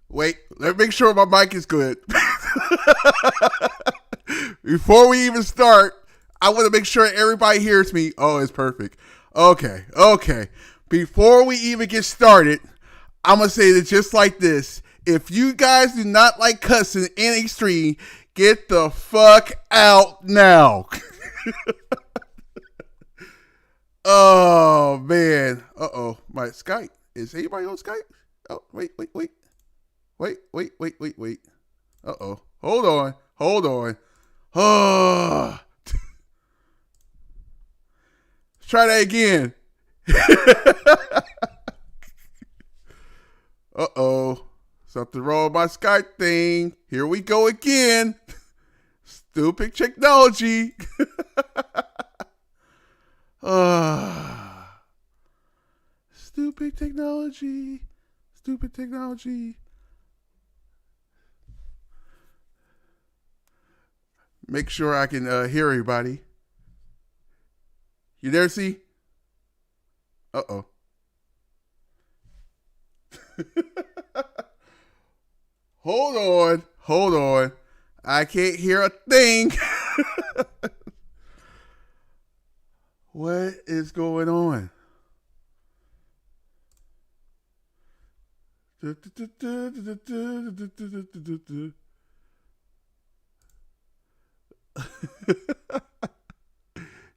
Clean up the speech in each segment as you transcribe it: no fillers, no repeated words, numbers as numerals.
Wait, let me make sure my mic is good. Before we even start, I want to make sure everybody hears me. Oh, it's perfect. Okay. Before we even get started, I'm going to say it just like this. If you guys do not like cussing in extreme, get the fuck out now. Oh, man. Uh-oh. My Skype. Is anybody on Skype? Oh, wait. Wait. Uh-oh. Hold on. Oh. Let's try that again. Uh-oh. Something wrong with my Skype thing. Here we go again. Stupid technology. Stupid technology. Stupid technology. Make sure I can hear everybody. You there, C? Uh-oh. Hold on. I can't hear a thing. What is going on?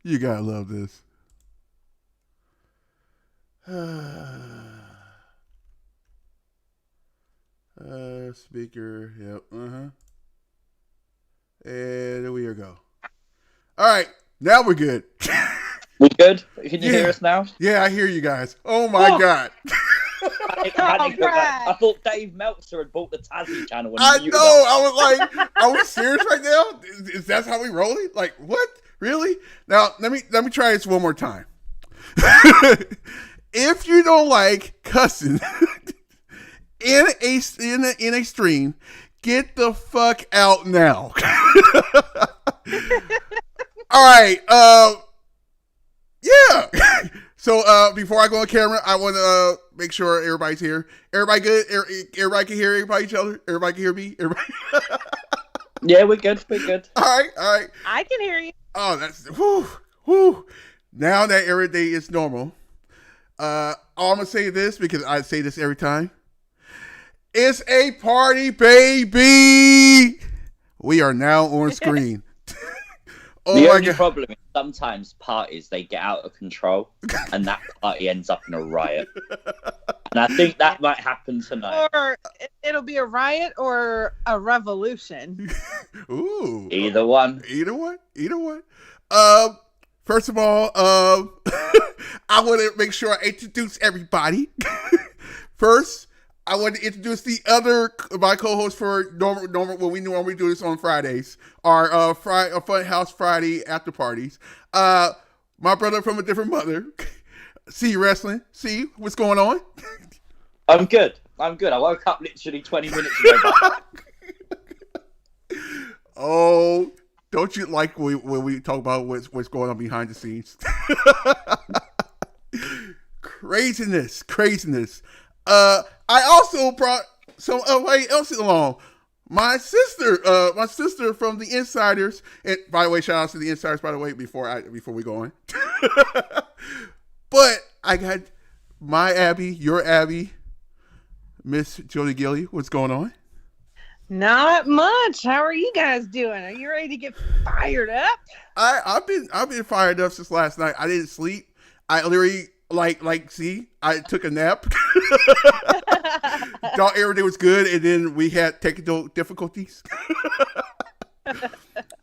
You gotta love this. Speaker, yep, and there we go. All right, now we're good. We good? Can you hear us now? Yeah, I hear you guys. Oh my God. I thought Dave Meltzer had bought the TAZZY channel. I know. I was like, are we serious right now? Is that how we rolling? Like, what? Really? Now, let me try this one more time. If you don't like cussing in a stream, get the fuck out now. All right. Yeah. So before I go on camera, I want to make sure everybody's here. Everybody good? Everybody can hear each other? Everybody can hear me? Everybody? Yeah, we're good. We're good. All right. I can hear you. Oh, that's whew. Now that every day is normal, I'm gonna say this because I say this every time. It's a party, baby. We are now on screen. The only problem is sometimes parties, they get out of control and that party ends up in a riot. And I think that might happen tonight. Or it'll be a riot or a revolution. Ooh. Either one. First of all, I want to make sure I introduce everybody. First, I want to introduce my co-host for normal when we normally do this on Fridays, our Funhouse Friday after parties. My brother from a different mother, C Wrestling. C, what's going on? I'm good. I woke up literally 20 minutes ago. Oh, don't you like when we talk about what's going on behind the scenes? Craziness. I also brought somebody else along. My sister from the Insiders. And by the way, shout out to the Insiders. By the way, before we go on, but I got my Abby, your Abby, Miss JODIE Gilly. What's going on? Not much. How are you guys doing? Are you ready to get fired up? I've been fired up since last night. I didn't sleep. I literally I took a nap. Thought everything was good, and then we had technical difficulties.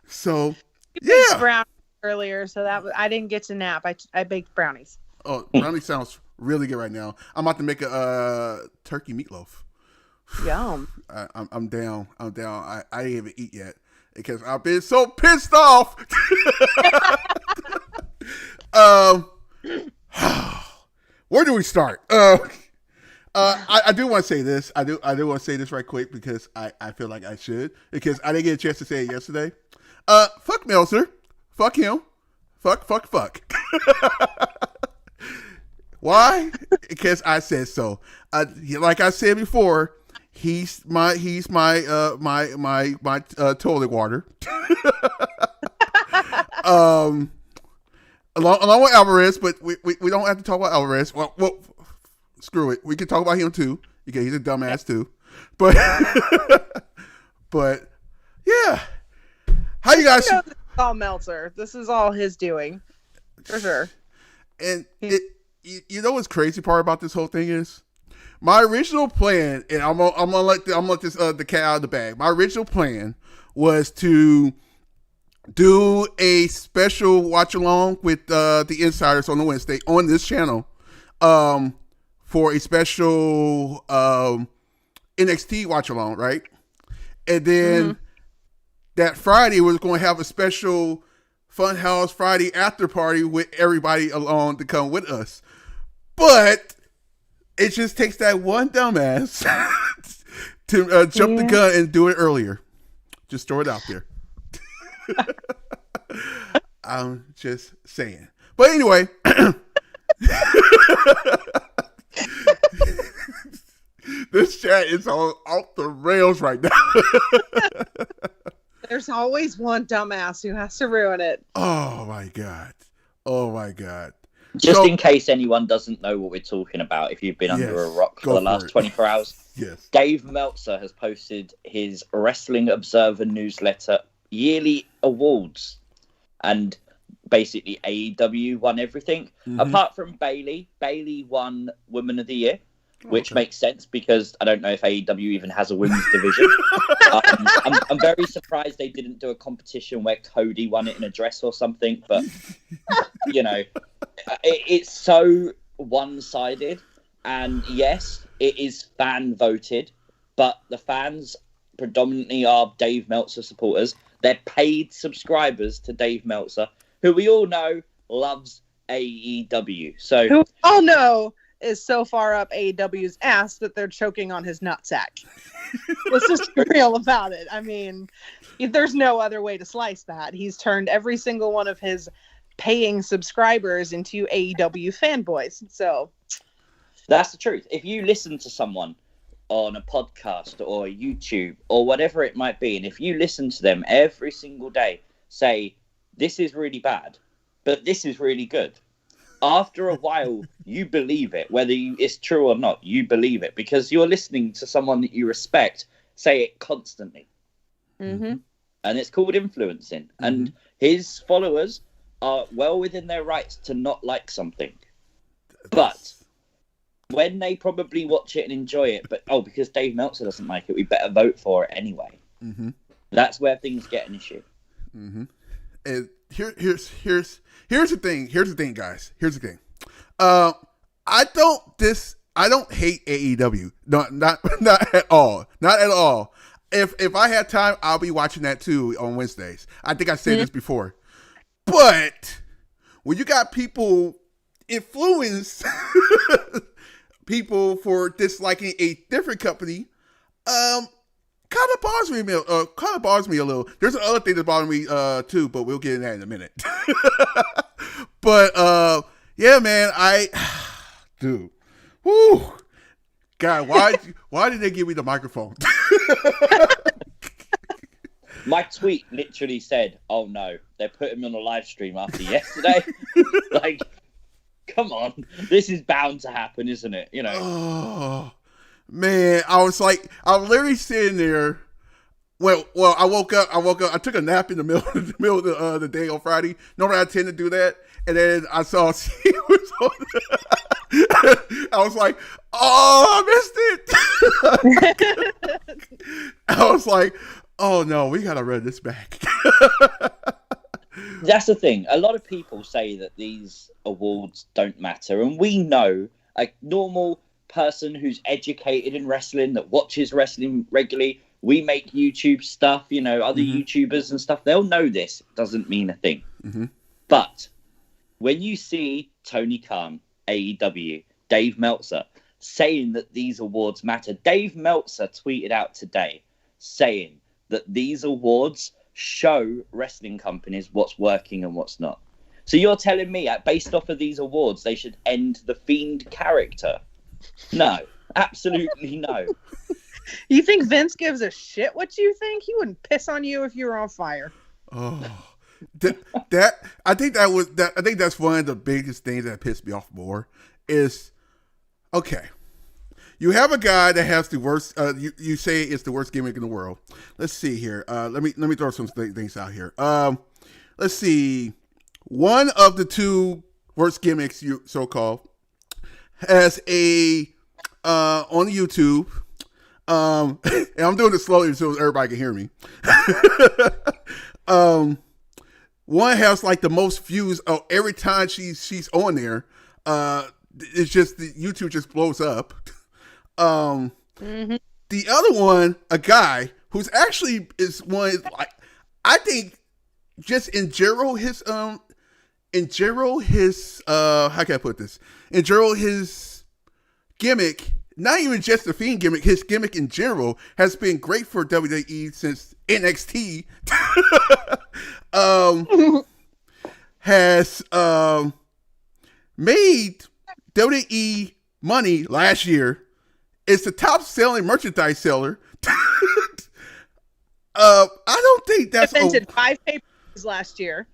So, yeah. Brownies earlier, so I didn't get to nap. I baked brownies. Oh, brownie sounds really good right now. I'm about to make a turkey meatloaf. Yum. I'm down. I didn't even eat yet because I've been so pissed off. Where do we start? I do want to say this. I do want to say this right quick because I feel like I should, because I didn't get a chance to say it yesterday. Fuck Meltzer. Fuck him. Fuck. Why? Because I said so. Like I said before, he's my toilet water. Along with Alvarez, but we don't have to talk about Alvarez. Well, screw it. We can talk about him too. Okay, he's a dumbass too. But yeah. How you guys? This is all Meltzer. This is all his doing, for sure. And you know what's crazy part about this whole thing is? My original plan, and I'm gonna let this the cat out of the bag. My original plan was to do a special watch along with the Insiders on the Wednesday on this channel, for a special NXT watch along, right? And then that Friday we're going to have a special Funhouse Friday after party with everybody along to come with us. But it just takes that one dumbass to jump the gun and do it earlier. Just throw it out there. I'm just saying. But anyway, this chat is all off the rails right now. There's always one dumbass who has to ruin it. Oh my god. Just in case anyone doesn't know what we're talking about, if you've been under a rock for the last 24 hours, Dave Meltzer has posted his Wrestling Observer newsletter yearly awards, and basically AEW won everything apart from Bayley. Bayley won Woman of the Year, which makes sense because I don't know if AEW even has a women's division. I'm very surprised they didn't do a competition where Cody won it in a dress or something, but you know, it's so one-sided. And yes, it is fan voted, but the fans predominantly are Dave Meltzer supporters. They're paid subscribers to Dave Meltzer, who we all know loves AEW. So who all know is so far up AEW's ass that they're choking on his nutsack. Let's just be real about it. I mean, there's no other way to slice that. He's turned every single one of his paying subscribers into AEW fanboys. So that's the truth. If you listen to someone on a podcast or YouTube or whatever it might be, and if you listen to them every single day say, this is really bad, but this is really good, after a while, you believe it, whether it's true or not. You believe it because you're listening to someone that you respect say it constantly. And it's called influencing. And his followers are well within their rights to not like something. But when they probably watch it and enjoy it, but because Dave Meltzer doesn't like it, we better vote for it anyway. That's where things get an issue. And here's the thing. Here's the thing, guys. Here's the thing. I don't hate AEW. Not at all. Not at all. If I had time, I'll be watching that too on Wednesdays. I think I said this before. But when you got people influence people for disliking a different company, kind of bothers me a little. There's another thing that bothers me too, but we'll get in that in a minute. But yeah, man, dude, whoo, God, why did they give me the microphone? My tweet literally said, "Oh no, they're putting me on a live stream after yesterday." Like, come on, this is bound to happen, isn't it? You know. Oh man, I was literally sitting there. Well, I woke up. I took a nap in the middle of the day on Friday. Normally, I tend to do that, and then I saw she was on. I was like, "Oh, I missed it." I was like, "Oh no, we gotta run this back." That's the thing. A lot of people say that these awards don't matter, and we know a normal person who's educated in wrestling that watches wrestling regularly. We make YouTube stuff, you know, other YouTubers and stuff. They'll know this doesn't mean a thing. But when you see Tony Khan, AEW, Dave Meltzer saying that these awards matter, Dave Meltzer tweeted out today saying that these awards show wrestling companies what's working and what's not. So you're telling me, based off of these awards, they should end the Fiend character? No, absolutely no. You think Vince gives a shit what you think? He wouldn't piss on you if you were on fire. Oh, I think that's one of the biggest things that pissed me off more is, okay, you have a guy that has the worst. You say it's the worst gimmick in the world. Let's see here. Let me throw some things out here. Let's see. One of the two worst gimmicks, you so-called, has a on YouTube. And I'm doing it slowly so everybody can hear me. One has like the most views every time she's on there. It's just the YouTube just blows up. The other one, a guy who's actually is one like I think just in general his how can I put this? In general, his gimmick, not even just the Fiend gimmick, his gimmick in general has been great for WWE since NXT. Has made WWE money last year. It's the top selling merchandise seller. I don't think that's invented 5 pay-per-views last year.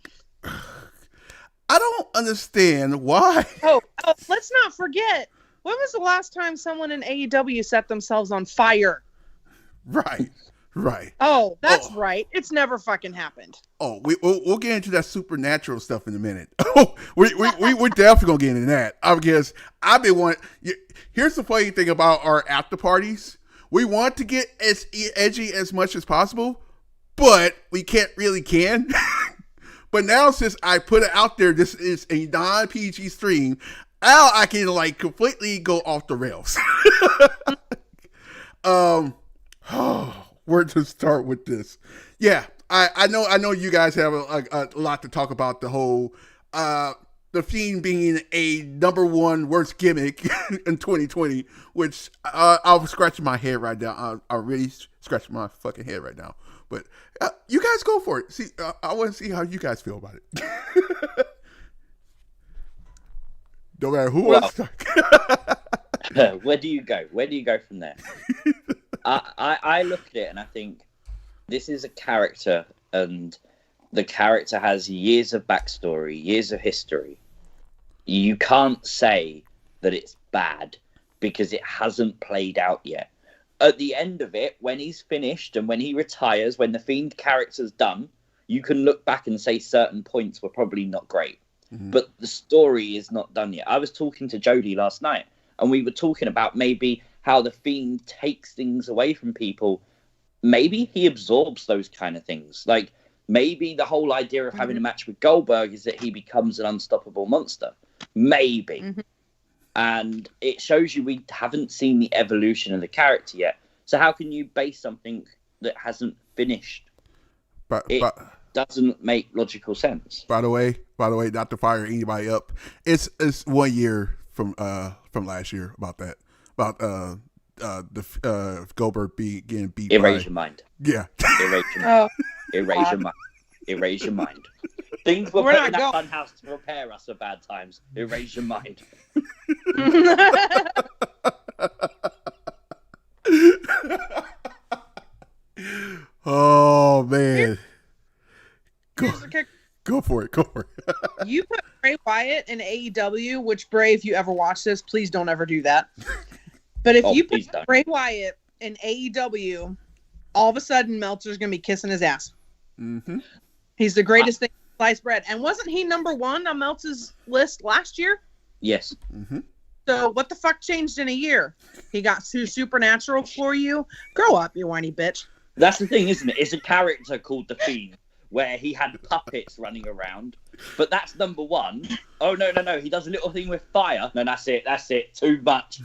I don't understand why. Oh, let's not forget. When was the last time someone in AEW set themselves on fire? Right. Oh, that's right. It's never fucking happened. Oh, we'll get into that supernatural stuff in a minute. Oh, we're definitely gonna get into that. I guess I've been wanting. Here's the funny thing about our after parties: we want to get as edgy as much as possible, but we can't really can. But now, since I put it out there, this is a non-PG stream. Now I can completely go off the rails. Where to start with this? Yeah, I know you guys have a lot to talk about. The whole the Fiend being a #1 worst gimmick in 2020, which I'm scratching my head right now. I really scratching my fucking head right now. But you guys go for it. See, I want to see how you guys feel about it. No matter who wants to talk. Where do you go? Where do you go from there? I look at it and I think this is a character, and the character has years of backstory, years of history. You can't say that it's bad because it hasn't played out yet. At the end of it, when he's finished and when he retires, when the Fiend character's done, you can look back and say certain points were probably not great. Mm-hmm. But the story is not done yet. I was talking to JODIE last night, and we were talking about maybe how the Fiend takes things away from people. Maybe he absorbs those kind of things. Like, maybe the whole idea of having a match with Goldberg is that he becomes an unstoppable monster. Maybe. Mm-hmm. And it shows you we haven't seen the evolution of the character yet. So how can you base something that hasn't finished? It doesn't make logical sense. By the way, not to fire anybody up, it's 1 year from last year about that. About the Goldberg getting beat. Erase your mind. Yeah. Erase your mind. Erase your mind. Erase your mind. Things were put in that Funhouse to prepare us for bad times. Erase your mind. Oh man. Go for it. You put Bray Wyatt in AEW, which Bray, if you ever watch this, please don't ever do that. But if you put Bray Wyatt in AEW, all of a sudden Meltzer's going to be kissing his ass. Mm-hmm. He's the greatest thing since sliced bread. And wasn't he #1 on Meltzer's list last year? Yes. Mm-hmm. So what the fuck changed in a year? He got too supernatural for you? Grow up, you whiny bitch. That's the thing, isn't it? It's a character called The Fiend, where he had puppets running around. But that's #1. Oh, no. He does a little thing with fire. No, that's it. Too much.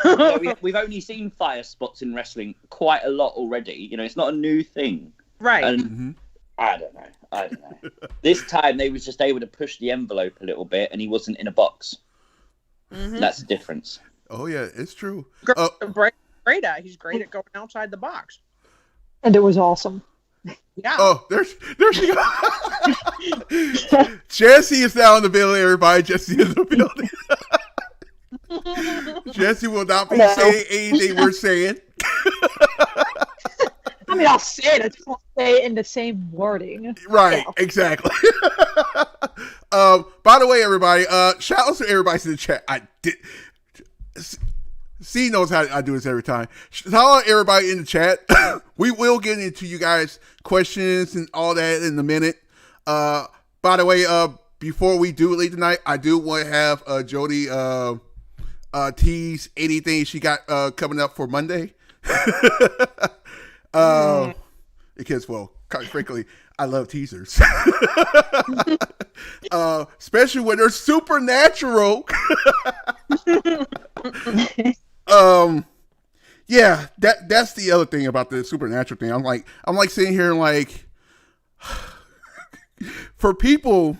No, we've only seen fire spots in wrestling quite a lot already. It's not a new thing. Right. And I don't know. This time they was just able to push the envelope a little bit, and he wasn't in a box. Mm-hmm. That's the difference. Oh, yeah, it's true. Great at. He's great at going outside the box. And it was awesome. Yeah. Oh, there she goes. Jessi is now in the building, everybody. Jessi is in the building. Jessi will not be saying anything we're saying. I mean, I'll say it. I just won't say it in the same wording. Right, exactly. By the way, everybody, shout out to everybody in the chat. C knows how I do this every time. Shout out everybody in the chat. We will get into you guys' questions and all that in a minute. By the way, before we do leave tonight, I do want to have JODIE tease anything she got coming up for Monday. Because, well, quite frankly, I love teasers. Especially when they're supernatural. Yeah, that's the other thing about the supernatural thing. I'm like sitting here like, for people,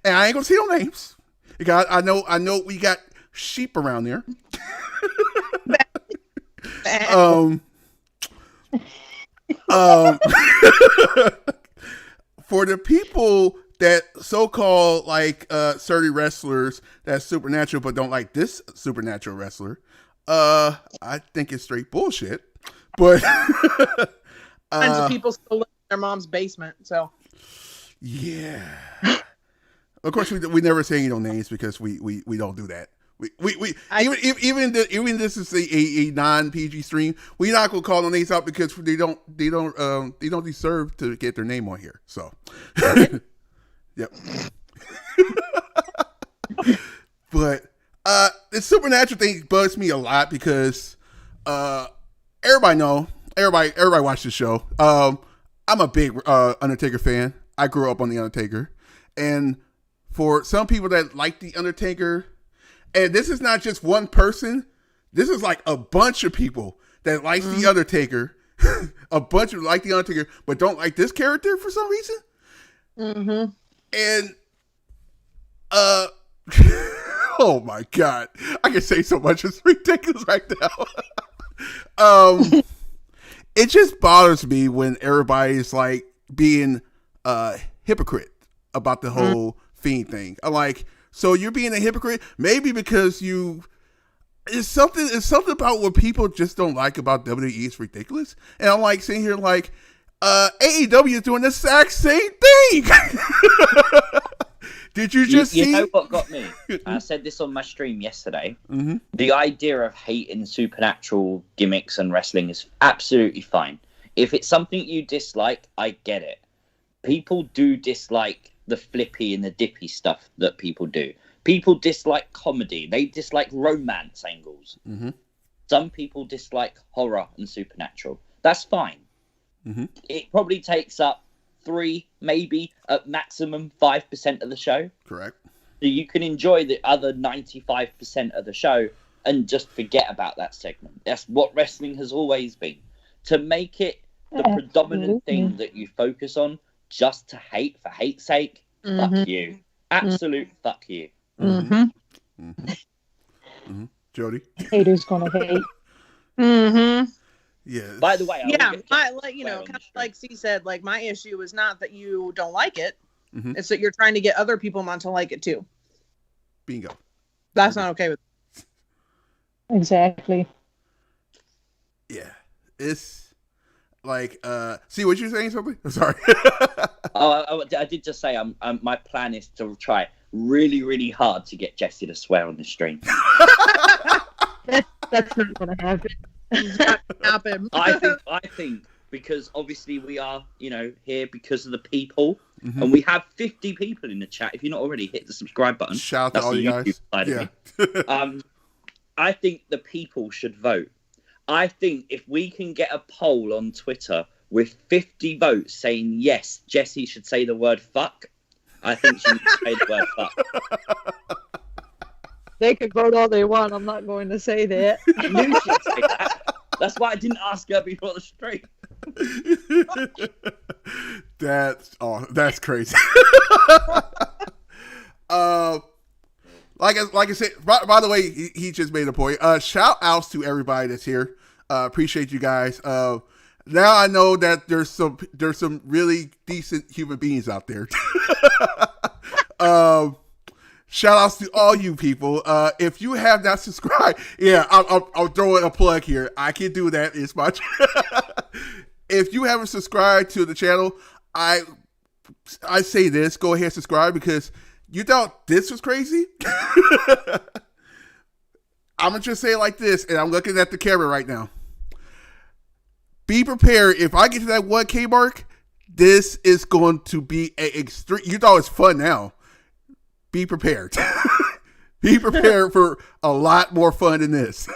and I ain't gonna say no names. Because I know we got sheep around there. For the people that so-called like certain wrestlers that's supernatural but don't like this supernatural wrestler, I think it's straight bullshit. But tons of people still live in their mom's basement, so yeah. Of course, we never say any names because we don't do that. Even this is a non-PG stream. We're not gonna call no names out because they don't deserve to get their name on here. So, yep. But the supernatural thing bugs me a lot because everybody watch the show. I'm a big Undertaker fan. I grew up on the Undertaker, and for some people that like the Undertaker, and this is not just one person, this is like a bunch of people that like the Undertaker, a bunch of like the Undertaker, but don't like this character for some reason. Mm-hmm. And oh my God, I can say so much. It's ridiculous right now. It just bothers me when everybody's like being hypocrite about the whole Fiend thing. I'm like, so you're being a hypocrite maybe because it's something about what people just don't like about WWE is ridiculous. And I'm like sitting here like AEW is doing the exact same thing. Did you just see? You know what got me? I said this on my stream yesterday. Mm-hmm. The idea of hating supernatural gimmicks and wrestling is absolutely fine. If it's something you dislike, I get it. People do dislike the flippy and the dippy stuff that people do. People dislike comedy. They dislike romance angles. Mm-hmm. Some people dislike horror and supernatural. That's fine. Mm-hmm. It probably takes up 3, maybe at maximum 5% of the show. Correct. So you can enjoy the other 95% of the show and just forget about that segment. That's what wrestling has always been. To make it the predominant thing that you focus on just to hate for hate's sake, fuck you. Absolute fuck you. Mm-hmm. Mm-hmm. Mm-hmm. JODIE? Haters gonna hate. Mm-hmm. Yes. By the way, kind of like C said, like my issue is not that you don't like it; it's that you're trying to get other people not to like it too. Bingo. That's not okay with. Exactly. Yeah, it's like see what you're saying. Something. I'm sorry. I did just say my plan is to try really, really hard to get Jessie to swear on the stream. That's not gonna happen. Happen. I think because obviously we are, here because of the people, and we have 50 people in the chat. If you're not already, hit the subscribe button. Shout out to all you guys. Yeah. I think the people should vote. I think if we can get a poll on Twitter with 50 votes saying yes, Jessie should say the word fuck, I think she needs to say the word fuck. They can vote all they want. I'm not going to say that. I knew she'd say that. That's why I didn't ask her before the stream. That's crazy. Like I said, by the way, he just made a point. Shout outs to everybody that's here. Appreciate you guys. Now I know that there's some really decent human beings out there. Shout outs to all you people. If you have not subscribed, I'll throw in a plug here. I can do that. It's my if you haven't subscribed to the channel, I say this, go ahead and subscribe because you thought this was crazy? I'm going to just say it like this, and I'm looking at the camera right now. Be prepared. If I get to that 1K mark, this is going to be an extreme. You thought it's fun now. Be prepared. Be prepared for a lot more fun than this.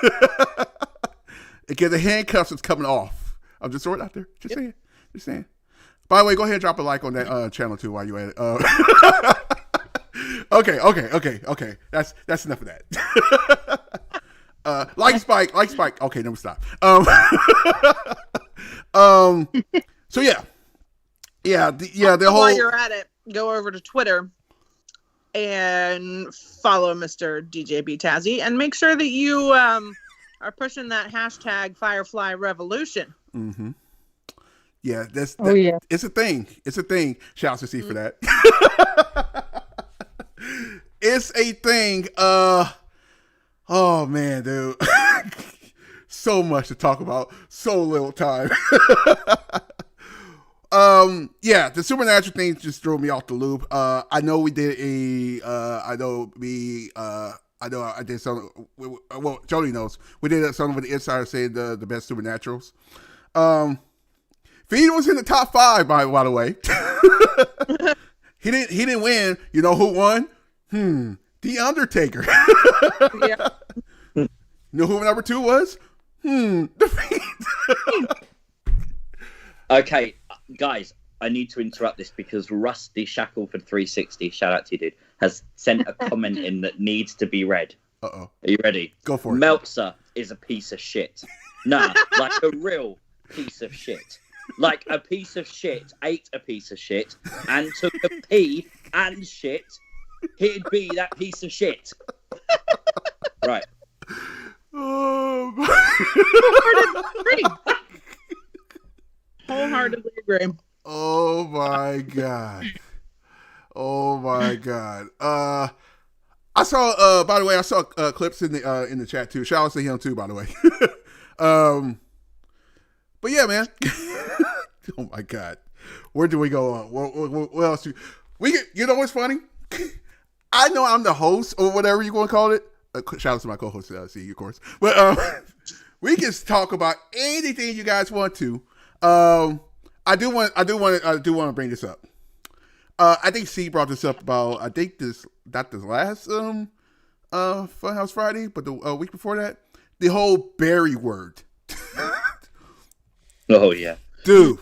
Again, the handcuffs is coming off. I'm just throwing it out there. Just saying. By the way, go ahead and drop a like on that channel too while you at it. Okay. That's enough of that. Like Spike. Okay, no, stop. So yeah. The whole. While you're at it, go over to Twitter and follow Mr. DJ B-TAZZY and make sure that you are pushing that hashtag Firefly Revolution. Mm-hmm. Yeah, yeah. It's a thing. It's a thing. Shout out to C for that. It's a thing. Oh man, dude. So much to talk about. So little time. The supernatural thing just threw me off the loop. I know we did I did some. Well, JODIE knows we did something with the insider saying the best supernaturals. Feed was in the top 5 by the way. He didn't win. You know who won? The Undertaker. Yeah. You know who number 2 was? The Fiend. Okay, guys, I need to interrupt this because Rusty Shackleford 360, shout out to you, dude, has sent a comment in that needs to be read. Uh-oh. Are you ready? Go for it. Meltzer is a piece of shit. Nah, like a real piece of shit. Like a piece of shit ate a piece of shit and took a pee and shit. He'd be that piece of shit. Right. Oh, Wholeheartedly agree. Oh my god. Oh my god. I saw. By the way, I saw clips in the chat too. Shout out to him too. By the way. But yeah, man. Oh my god. Where do we go on? What else? You know what's funny? I know I'm the host or whatever you want to call it. Shout out to my co-host, C, of course. But we can talk about anything you guys want to. I do want to bring this up. I think C brought this up about not this last Funhouse Friday, but the week before that, the whole Barry word. Oh yeah, dude.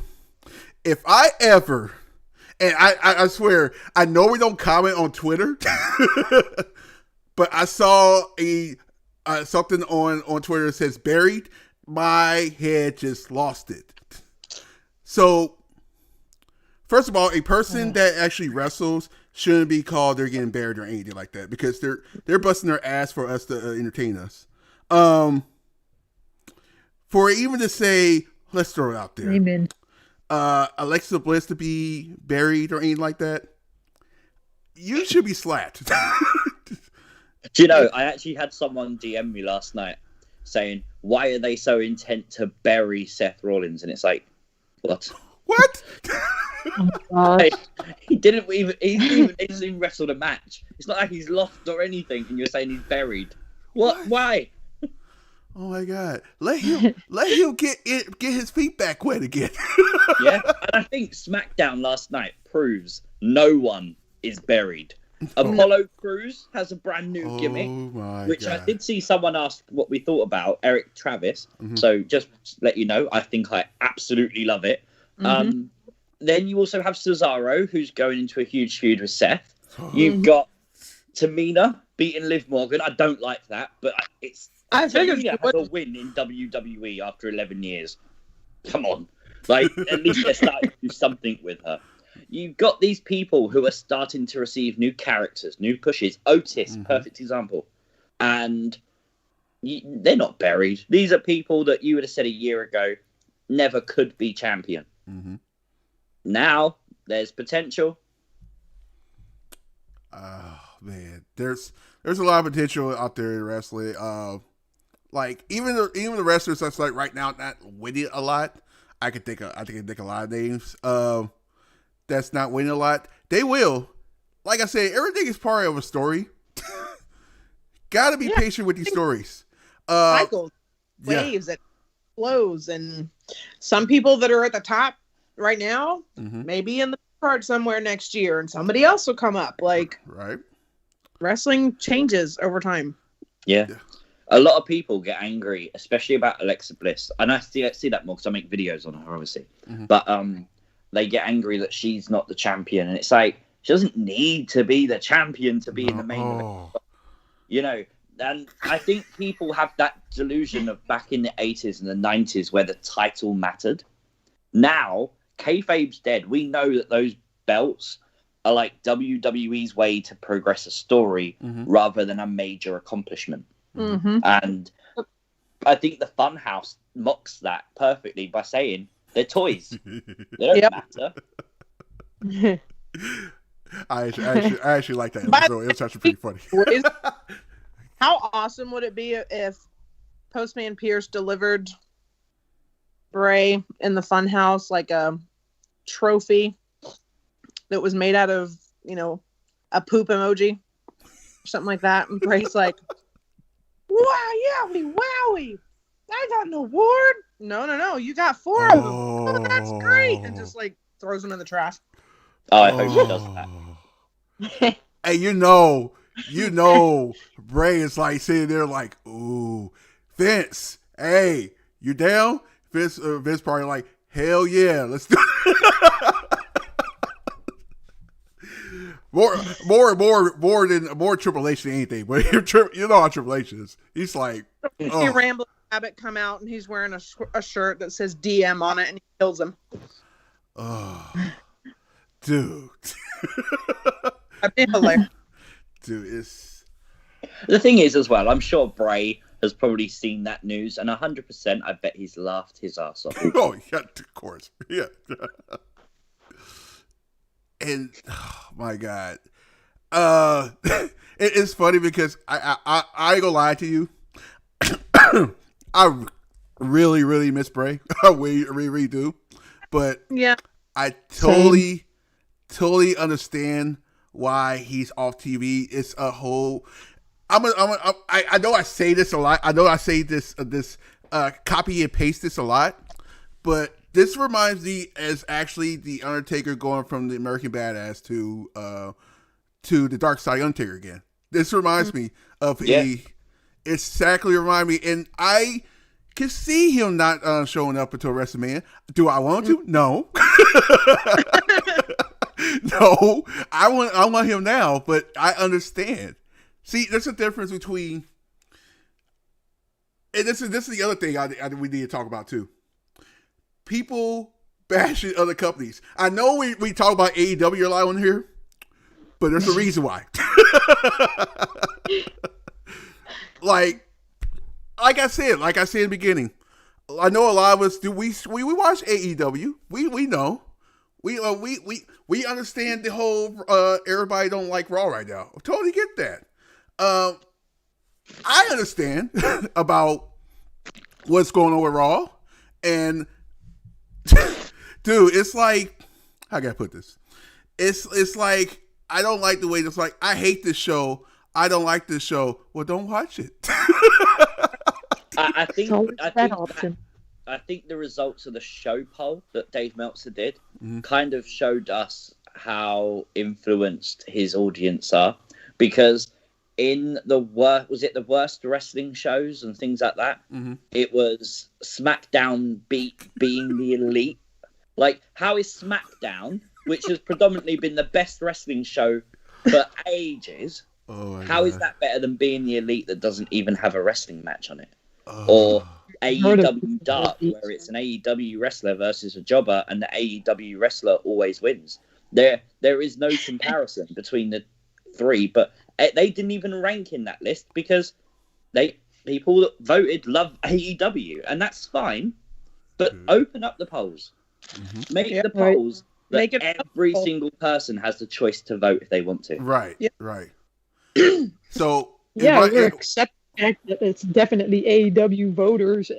If I ever, and I swear, I know we don't comment on Twitter, but I saw something on Twitter that says buried. My head just lost it. So, first of all, a person that actually wrestles shouldn't be called they're getting buried or anything like that because they're busting their ass for us to entertain us. For even to say, let's throw it out there. Amen. Alexa Bliss to be buried or anything like that, you should be slapped. Do you know, I actually had someone DM me last night saying, why are they so intent to bury Seth Rollins? And it's like, what? What? Like, he didn't even wrestled a match. It's not like he's lost or anything, and you're saying he's buried. What? Why? Oh my god! Let him get his feet back wet again. Yeah, and I think SmackDown last night proves no one is buried. Apollo Crews has a brand new gimmick, which God. I did see someone ask what we thought about Eric Travis. Mm-hmm. So just let you know, I think I absolutely love it. Mm-hmm. Then you also have Cesaro, who's going into a huge feud with Seth. You've got Tamina beating Liv Morgan. I don't like that, but I figured Tamina has a win in WWE after 11 years. Come on. Like, at least they're starting to do something with her. You've got these people who are starting to receive new characters, new pushes. Otis, perfect example. And they're not buried. These are people that you would have said a year ago never could be champion. Mm-hmm. Now, there's potential. Oh, man. There's a lot of potential out there in wrestling. Like, even the wrestlers that's like right now not winning a lot, I can think a lot of names. That's not winning a lot. They will. Like I said, everything is part of a story. Gotta be patient with these stories. Cycles, waves, and flows, and some people that are at the top right now, maybe in the card somewhere next year, and somebody else will come up. Like, right? Wrestling changes over time. Yeah. A lot of people get angry, especially about Alexa Bliss, and I see that more because I make videos on her, obviously. But they get angry that she's not the champion, and it's like she doesn't need to be the champion to be in the main event. You know, and I think people have that delusion of back in the 80s and the 90s where the title mattered. Now kayfabe's dead. We know that those belts are like WWE's way to progress a story rather than a major accomplishment. And I think the Funhouse mocks that perfectly by saying they're toys. They don't matter. I actually like that episode. It was actually pretty funny. How awesome would it be if Postman Pierce delivered Bray in the Funhouse like a trophy that was made out of, a poop emoji or something like that, and Bray's like, "Wow, yowie, wowie! I got an award." No, you got 4 of them. Oh, that's great! And just like throws them in the trash. Oh, I hope he does that. Hey, Bray is like sitting there like, "Ooh, Vince, hey, you down?" Vince probably like, "Hell yeah, let's do it." more Triple H than anything, but how Triple H is. He's like, See Rambling Rabbit come out and he's wearing a shirt that says DM on it, and he kills him. Oh, dude. That'd be hilarious. Dude, it's... The thing is, as well, I'm sure Bray has probably seen that news, and 100%, I bet he's laughed his ass off. Oh, yeah, of course. Yeah. And, oh, my God. It's funny because I ain't gonna lie to you. I really, really miss Bray. I really do. But yeah, I totally understand why he's off TV. It's a whole. I know I say this a lot. I know I say this copy and paste this a lot, but this reminds me as actually the Undertaker going from the American Badass to the Dark Side Undertaker again. This reminds me of exactly remind me, and I can see him not showing up until WrestleMania. Do I want to? No. No, I want him now, but I understand. See, there's a difference between, and this is the other thing we need to talk about too. People bashing other companies. I know we talk about AEW a lot on here, but there's a reason why. like I said in the beginning, I know a lot of us do. We watch AEW. We know. We understand the whole everybody don't like Raw right now. I totally get that. I understand about what's going on with Raw, and dude, it's like, how can I put this? It's like, I don't like the way it's like, I hate this show. I don't like this show. Well, don't watch it. I think the results of the show poll that Dave Meltzer did kind of showed us how influenced his audience are, because in the worst wrestling shows and things like that, it was SmackDown being the elite. Like, how is SmackDown, which has predominantly been the best wrestling show for ages, how is that better than being the elite that doesn't even have a wrestling match on it? Or AEW Dark, where it's an AEW wrestler versus a jobber, and the AEW wrestler always wins. There is no comparison between the three, but they didn't even rank in that list because people that voted love AEW, and that's fine. But open up the polls, make the polls that every single person has the choice to vote if they want to. Right, right. So we're accepting that it's definitely AEW voters.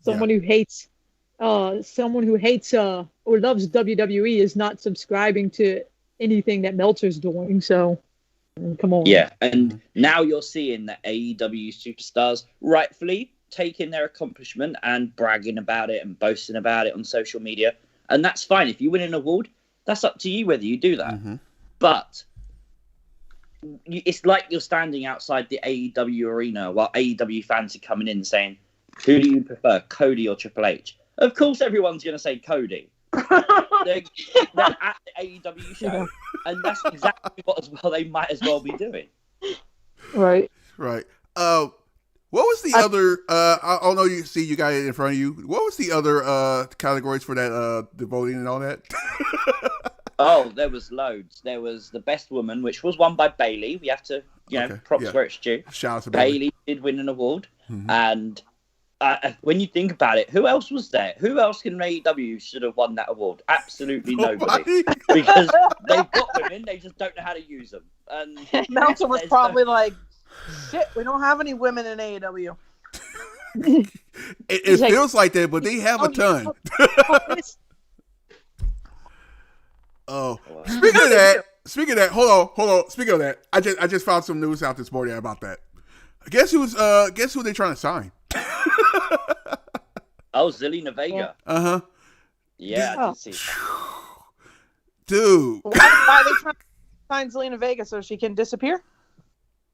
Someone who hates or loves WWE is not subscribing to anything that Meltzer's doing. So, come on. Yeah, and now you're seeing that AEW superstars rightfully taking their accomplishment and bragging about it and boasting about it on social media, and that's fine. If you win an award, that's up to you whether you do that. But it's like you're standing outside the AEW arena while AEW fans are coming in saying, "Who do you prefer, Cody or Triple H?" Of course, everyone's going to say Cody. they're at the AEW show, and that's exactly what they might as well be doing. Right. What was the other? I don't know. You got it in front of you. What was the other categories for that? The voting and all that. Oh, there was loads. There was the best woman, which was won by Bailey. We have to, props where it's due. Shout out to Bailey. Did win an award, and when you think about it, who else was there? Who else in AEW should have won that award? Absolutely nobody. Because they've got women, they just don't know how to use them. And Meltzer was probably like, "Shit, we don't have any women in AEW." It feels like that, but they have a ton. Oh, speaking of that, hold on. Speaking of that, I just found some news out this morning about that. Guess who they're trying to sign? Oh, Zelina Vega. Uh-huh. Yeah, I did see that. Dude. Why are they trying to sign Zelina Vega so she can disappear?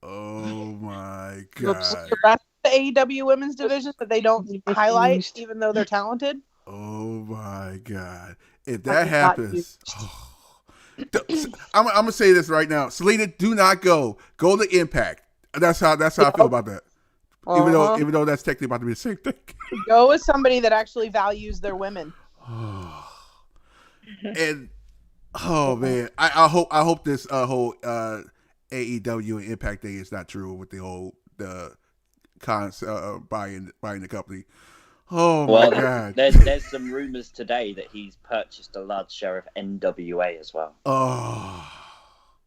Oh my god. That's the AEW women's division that they don't highlight even though they're talented. Oh my god. If that happens, I'm gonna say this right now. Selena, do not go. Go to Impact. That's how I feel about that. Even though that's technically about to be the same thing. Go with somebody that actually values their women. And man, I hope this whole AEW and Impact thing is not true with the whole buying the company. Oh my god! There's some rumors today that he's purchased a large share of NWA as well. Oh.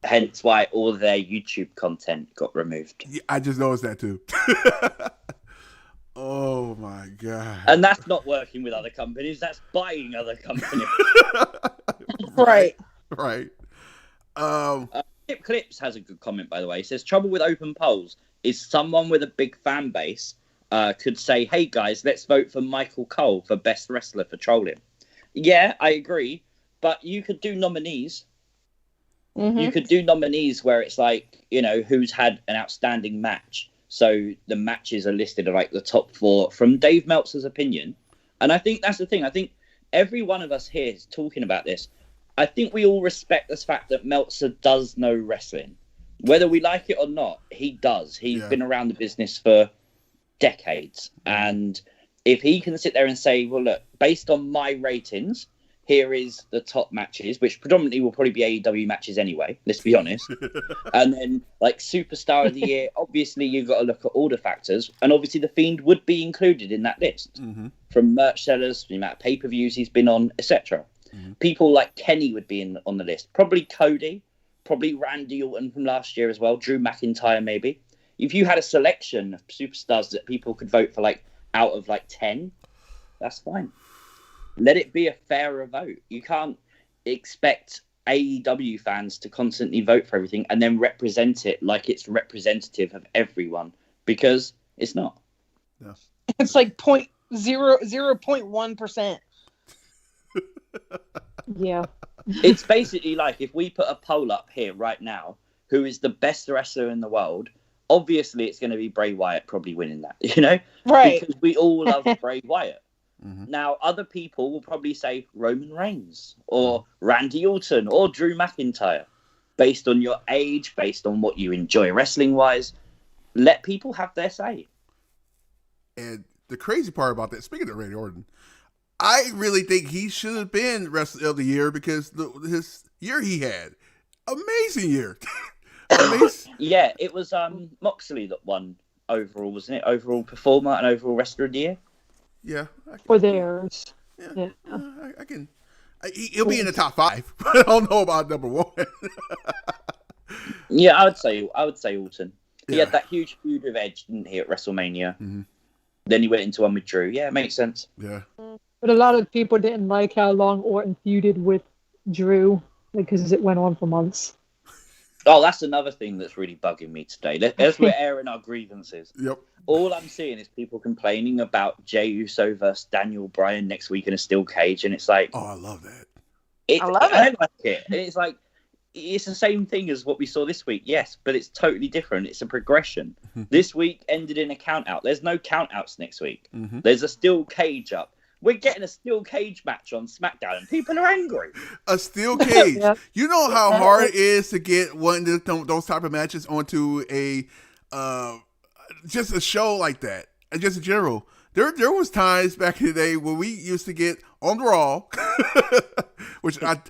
Hence why all their YouTube content got removed. Yeah, I just noticed that too. Oh my god! And that's not working with other companies. That's buying other companies. Right. Kip Clips has a good comment, by the way. He says, trouble with open polls is someone with a big fan base could say, hey guys, let's vote for Michael Cole for best wrestler for trolling. Yeah, I agree. But you could do nominees. Mm-hmm. You could do nominees where it's like, who's had an outstanding match. So the matches are listed at like the top 4 from Dave Meltzer's opinion. And I think that's the thing. I think every one of us here is talking about this. I think we all respect the fact that Meltzer does know wrestling. Whether we like it or not, he does. He's been around the business for decades. And if he can sit there and say, well, look, based on my ratings, here is the top matches, which predominantly will probably be AEW matches anyway, let's be honest. And then, like, Superstar of the Year, obviously you've got to look at all the factors. And obviously The Fiend would be included in that list. Mm-hmm. From merch sellers, the amount of pay-per-views he's been on, etc. Mm-hmm. People like Kenny would be on the list. Probably Cody, probably Randy Orton from last year as well, Drew McIntyre maybe. If you had a selection of superstars that people could vote for, like, out of, like, 10, that's fine. Let it be a fairer vote. You can't expect AEW fans to constantly vote for everything and then represent it like it's representative of everyone, because it's not. No. It's like 0.1%. Yeah. It's basically like if we put a poll up here right now, who is the best wrestler in the world? Obviously, it's going to be Bray Wyatt probably winning that, Right. Because we all love Bray Wyatt. Mm-hmm. Now, other people will probably say Roman Reigns or Randy Orton or Drew McIntyre. Based on your age, based on what you enjoy wrestling-wise, let people have their say. And the crazy part about that, speaking of Randy Orton, I really think he should have been Wrestler of the Year because his year he had. Amazing year. Yeah, it was Moxley that won overall, wasn't it? Overall performer and overall Wrestler of the Year. Yeah. For theirs. Yeah. I can. He'll be in the top 5, but I don't know about number 1. Yeah, I would say Orton. He had that huge feud with Edge, didn't he, at WrestleMania? Mm-hmm. Then he went into one with Drew. Yeah, it makes sense. Yeah. But a lot of people didn't like how long Orton feuded with Drew because it went on for months. Oh, that's another thing that's really bugging me today. As we're airing our grievances. Yep. All I'm seeing is people complaining about Jey Uso versus Daniel Bryan next week in a steel cage, and it's like, oh, I love that. I love it. I don't like it. And it's like, it's the same thing as what we saw this week, yes, but it's totally different. It's a progression. This week ended in a count out. There's no count outs next week. Mm-hmm. There's a steel cage up. We're getting a steel cage match on SmackDown, and people are angry. A steel cage. Yep. You know how hard it is to get one of those type of matches onto a just a show like that, and just in general. There was times back in the day when we used to get on Raw, which I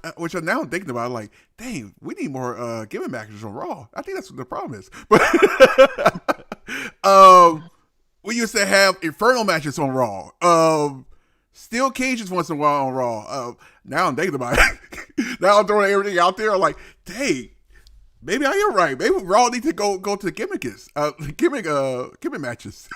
now thinking about, like, dang, we need more gimmick matches on Raw. I think that's what the problem is. But we used to have Inferno matches on Raw. Steel cages once in a while on Raw. Now I'm thinking about it. Now I'm throwing everything out there. I'm like, dang, maybe I am right. Maybe Raw need to go to gimmick matches.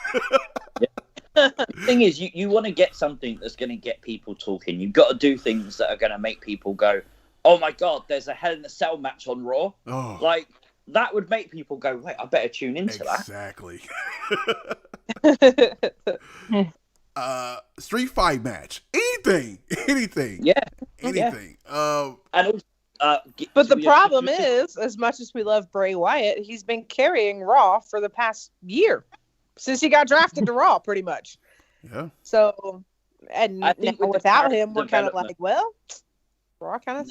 The thing is, you want to get something that's going to get people talking. You've got to do things that are going to make people go, oh my God, there's a Hell in a Cell match on Raw. Oh. Like, that would make people go, wait, I better tune into that. Exactly. Street fight match. Anything. Yeah. Anything. Yeah. And also, but the problem is, as much as we love Bray Wyatt, he's been carrying Raw for the past year. Since he got drafted to Raw, pretty much. Yeah. So, and I think without him, we're kind of like, well, Raw kind of.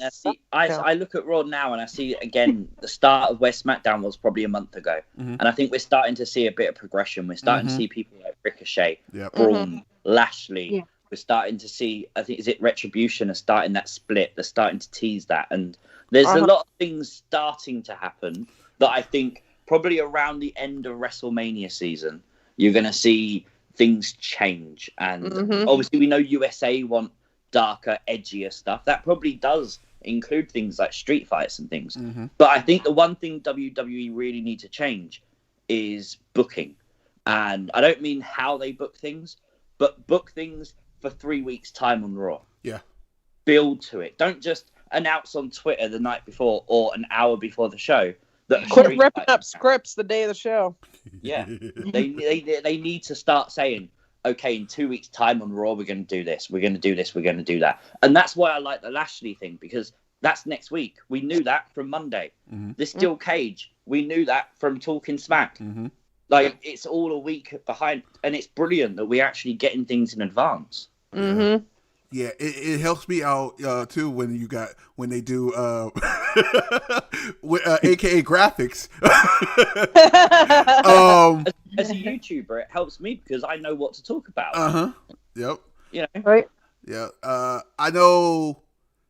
I look at Raw now and I see again the start of where SmackDown was probably a month ago, and I think we're starting to see a bit of progression. We're starting to see people like Ricochet, Braun, Lashley. Yeah. We're starting to see. I think is it Retribution are starting that split. They're starting to tease that, and there's a lot of things starting to happen that I think probably around the end of WrestleMania season. You're going to see things change. And obviously we know USA want darker, edgier stuff. That probably does include things like street fights and things. But I think the one thing WWE really need to change is booking. And I don't mean how they book things, but book things for 3 weeks' time on Raw. Yeah. Build to it. Don't just announce on Twitter the night before or an hour before the show. Quit ripping up scripts the day of the show. Yeah, they need to start saying, okay, in 2 weeks' time on Raw, we're going to do this, we're going to do this, we're going to do that. And that's why I like the Lashley thing, because that's next week. We knew that from Monday. The Steel Cage, we knew that from Talking Smack. Like, it's all a week behind, and it's brilliant that we're actually getting things in advance. Yeah, it helps me out too when they do AKA graphics. As a YouTuber, it helps me because I know what to talk about. Yep. You know, right? Yeah. I know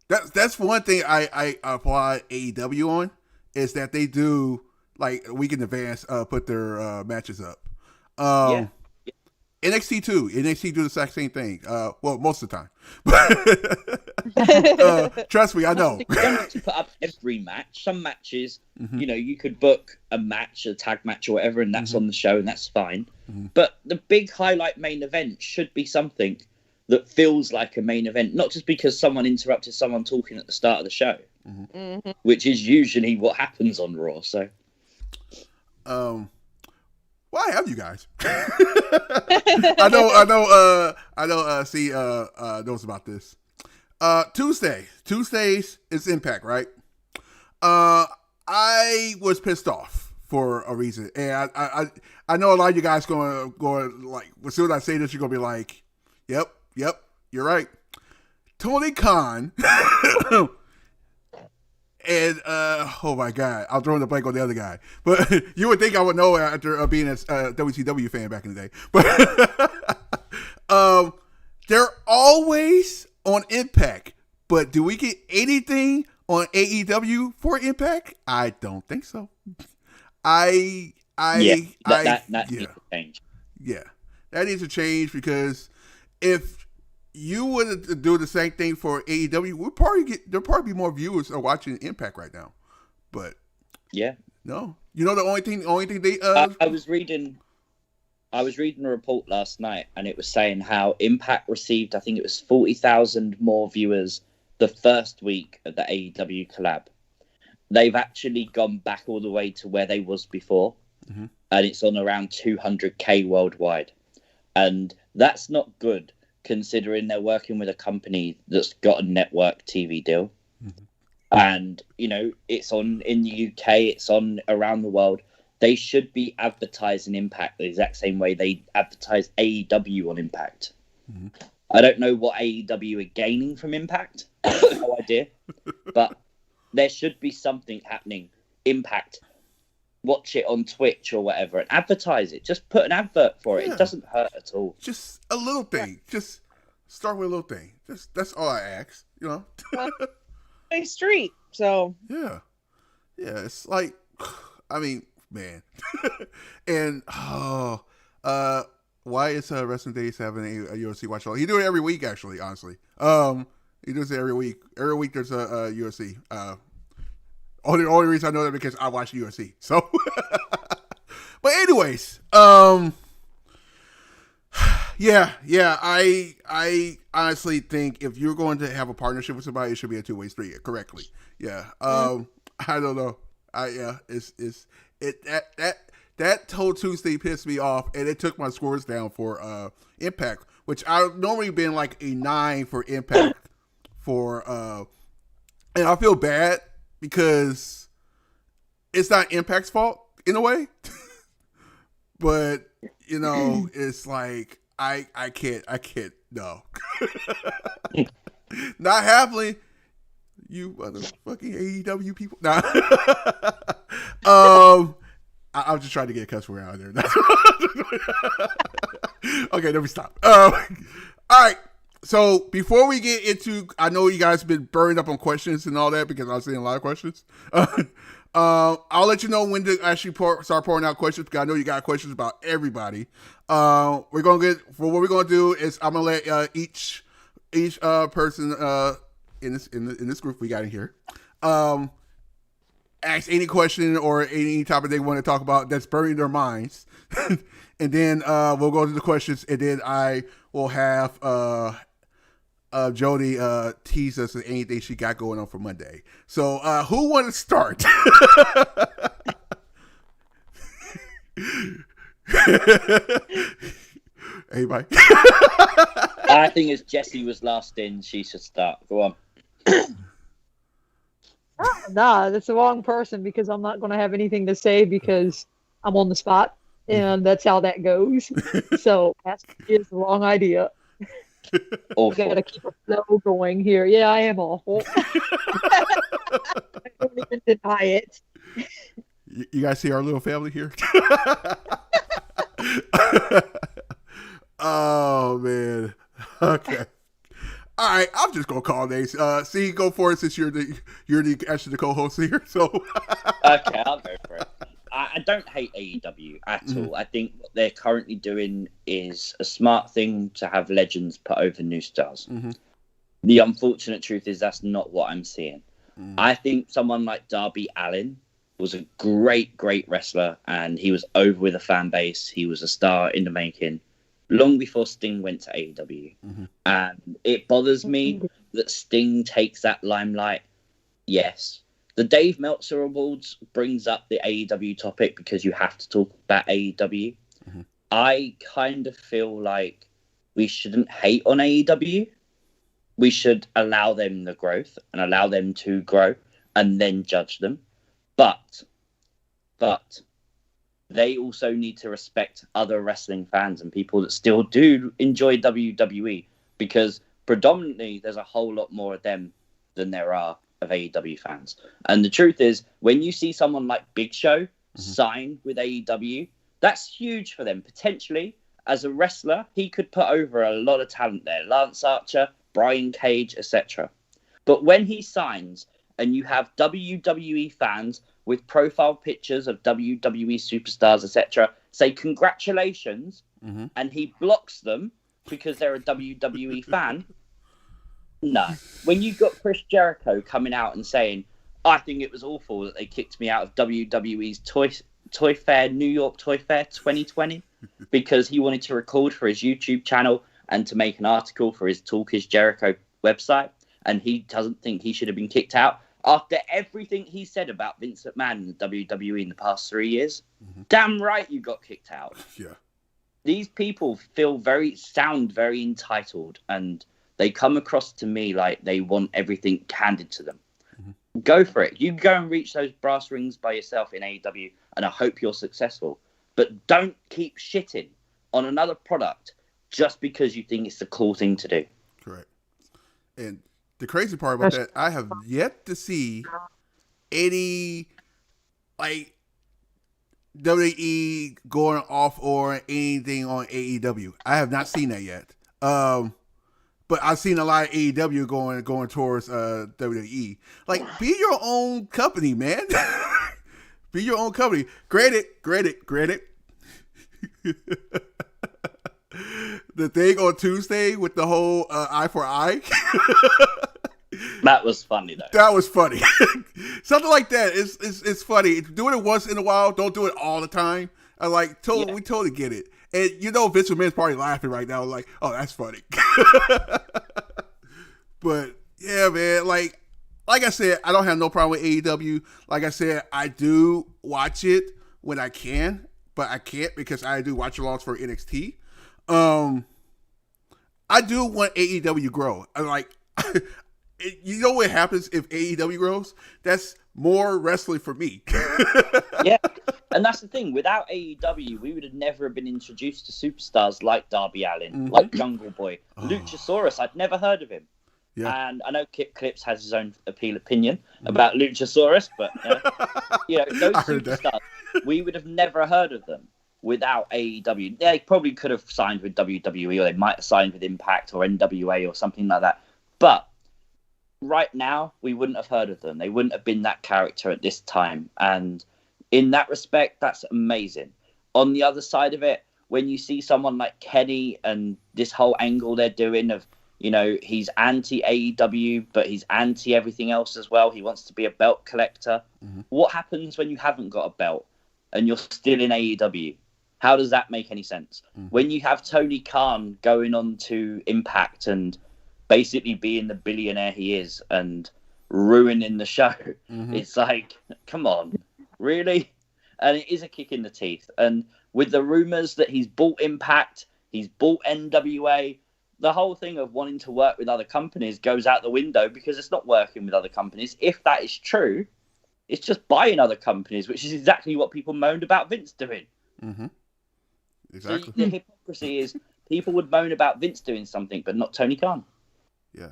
that's one thing I apply AEW on is that they do like a week in advance put their matches up. NXT too. NXT do the exact same thing. Well, most of the time. Trust me, I know. You don't have to put up every match. Some matches, you know, you could book a match, a tag match or whatever, and that's on the show, and that's fine. But the big highlight main event should be something that feels like a main event, not just because someone interrupted someone talking at the start of the show, which is usually what happens on Raw. So, why have you guys? I know. See, knows about this. Tuesdays is Impact, right? I was pissed off for a reason, and I know a lot of you guys going like as soon as I say this, you're gonna be like, yep, you're right. Tony Khan. And, oh my God, I'll throw in the blank on the other guy. But you would think I would know after being a WCW fan back in the day. But they're always on Impact. But do we get anything on AEW for Impact? I don't think so. That needs to change. Yeah, that needs to change because if you would do the same thing for AEW, there'll probably be more viewers are watching Impact right now. But no, you know the only thing they I was reading a report last night, and it was saying how Impact received, I think it was 40,000 more viewers the first week of the AEW collab. They've actually gone back all the way to where they was before, and it's on around 200K worldwide, and that's not good, considering they're working with a company that's got a network TV deal. And, you know, it's on in the UK, it's on around the world. They should be advertising Impact the exact same way they advertise AEW on Impact. I don't know what AEW are gaining from Impact. I have no idea. But there should be something happening. Impact, watch it on Twitch or whatever and advertise it. Just put an advert for it. It doesn't hurt at all. Just a little thing. Just start with a little thing. That's all I ask. A street. So yeah. It's like, I mean, man, and why is Wrestling Days having a UFC watch along? He do it every week, actually. Honestly, he does it every week. Every week there's a UFC. Only reason I know that because I watch UFC. So, but anyways, yeah. I honestly think if you're going to have a partnership with somebody, it should be a two-way street. Correctly, yeah. I don't know. That whole Tuesday pissed me off, and it took my scores down for Impact, which I've normally been like a 9 for Impact for, and I feel bad because it's not Impact's fault in a way, but it's like I can't no, not happening. You motherfucking AEW people. Nah. I'm just trying to get a cuss word out there. Okay, let me stop. All right. So before we get into, I know you guys have been burned up on questions and all that because I'm seeing a lot of questions. I'll let you know when to actually start pouring out questions because I know you got questions about everybody. What we're gonna do is I'm gonna let each person in this group we got in here ask any question or any topic they want to talk about that's burning their minds, and then we'll go to the questions, and then I will have JODIE tease us with anything she got going on for Monday. So who want to start? Anybody? I think as Jessie was last in, she should start. Go on. Nah, that's the wrong person because I'm not going to have anything to say because I'm on the spot, and that's how that goes. So that is the wrong idea. Awful. Got to keep a flow going here. Yeah, I am awful. I don't even deny it. You guys see our little family here? Oh man. Okay. All right, I'm just gonna call names. See, go for it since you're actually the co-host here. So okay, I'll go for it. I don't hate AEW at all. I think what they're currently doing is a smart thing to have legends put over new stars. The unfortunate truth is that's not what I'm seeing. I think someone like Darby Allin was a great wrestler, and he was over with a fan base. He was a star in the making long before Sting went to AEW. And it bothers me that Sting takes that limelight. Yes. The Dave Meltzer Awards brings up the AEW topic because you have to talk about AEW. I kind of feel like we shouldn't hate on AEW. We should allow them the growth and allow them to grow and then judge them. But they also need to respect other wrestling fans and people that still do enjoy WWE, because predominantly there's a whole lot more of them than there are of AEW fans. And the truth is, when you see someone like Big Show sign with AEW, that's huge for them. Potentially, as a wrestler, he could put over a lot of talent there. Lance Archer, Brian Cage, etc. But when he signs and you have WWE fans with profile pictures of WWE superstars, etc., say congratulations, and he blocks them because they're a WWE fan. No. When you got Chris Jericho coming out and saying, I think it was awful that they kicked me out of WWE's Toy Fair, New York Toy Fair 2020, because he wanted to record for his YouTube channel and to make an article for his Talk Is Jericho website, and he doesn't think he should have been kicked out after everything he said about Vince McMahon and the WWE in the past 3 years. Damn right you got kicked out. Yeah. These people sound very entitled, and they come across to me like they want everything handed to them. Go for it. You go and reach those brass rings by yourself in AEW, and I hope you're successful. But don't keep shitting on another product just because you think it's the cool thing to do. Correct. And the crazy part about that, I have yet to see any, like, WWE going off or anything on AEW. I have not seen that yet. But I've seen a lot of AEW going towards WWE. Like, be your own company, man. Be your own company. Granted. The thing on Tuesday with the whole eye for eye. That was funny, though. That was funny. Something like that. It's funny. Do it once in a while. Don't do it all the time. We totally get it. And Vince McMahon's probably laughing right now, like, oh, that's funny. But yeah, man, like I said, I don't have no problem with AEW. Like I said, I do watch it when I can, but I can't because I do watch alongs for NXT. I do want AEW to grow. I'm like, you know what happens if AEW grows? That's more wrestling for me. Yeah, and that's the thing. Without AEW, we would have never been introduced to superstars like Darby Allin, like Jungle Boy, Luchasaurus. I'd never heard of him. Yeah. And I know Kip Clips has his own opinion about Luchasaurus, but those superstars, we would have never heard of them without AEW. They probably could have signed with WWE, or they might have signed with Impact or NWA or something like that. But right now, we wouldn't have heard of them. They wouldn't have been that character at this time. And in that respect, that's amazing. On the other side of it, when you see someone like Kenny and this whole angle they're doing of, he's anti-AEW, but he's anti-everything else as well. He wants to be a belt collector. Mm-hmm. What happens when you haven't got a belt and you're still in AEW? How does that make any sense? Mm-hmm. When you have Tony Khan going on to Impact and basically being the billionaire he is and ruining the show, it's like, come on, really? And it is a kick in the teeth. And with the rumors that he's bought Impact, he's bought NWA, the whole thing of wanting to work with other companies goes out the window because it's not working with other companies. If that is true, it's just buying other companies, which is exactly what people moaned about Vince doing. Mm-hmm. Exactly. So the hypocrisy is people would moan about Vince doing something, but not Tony Khan. Yeah,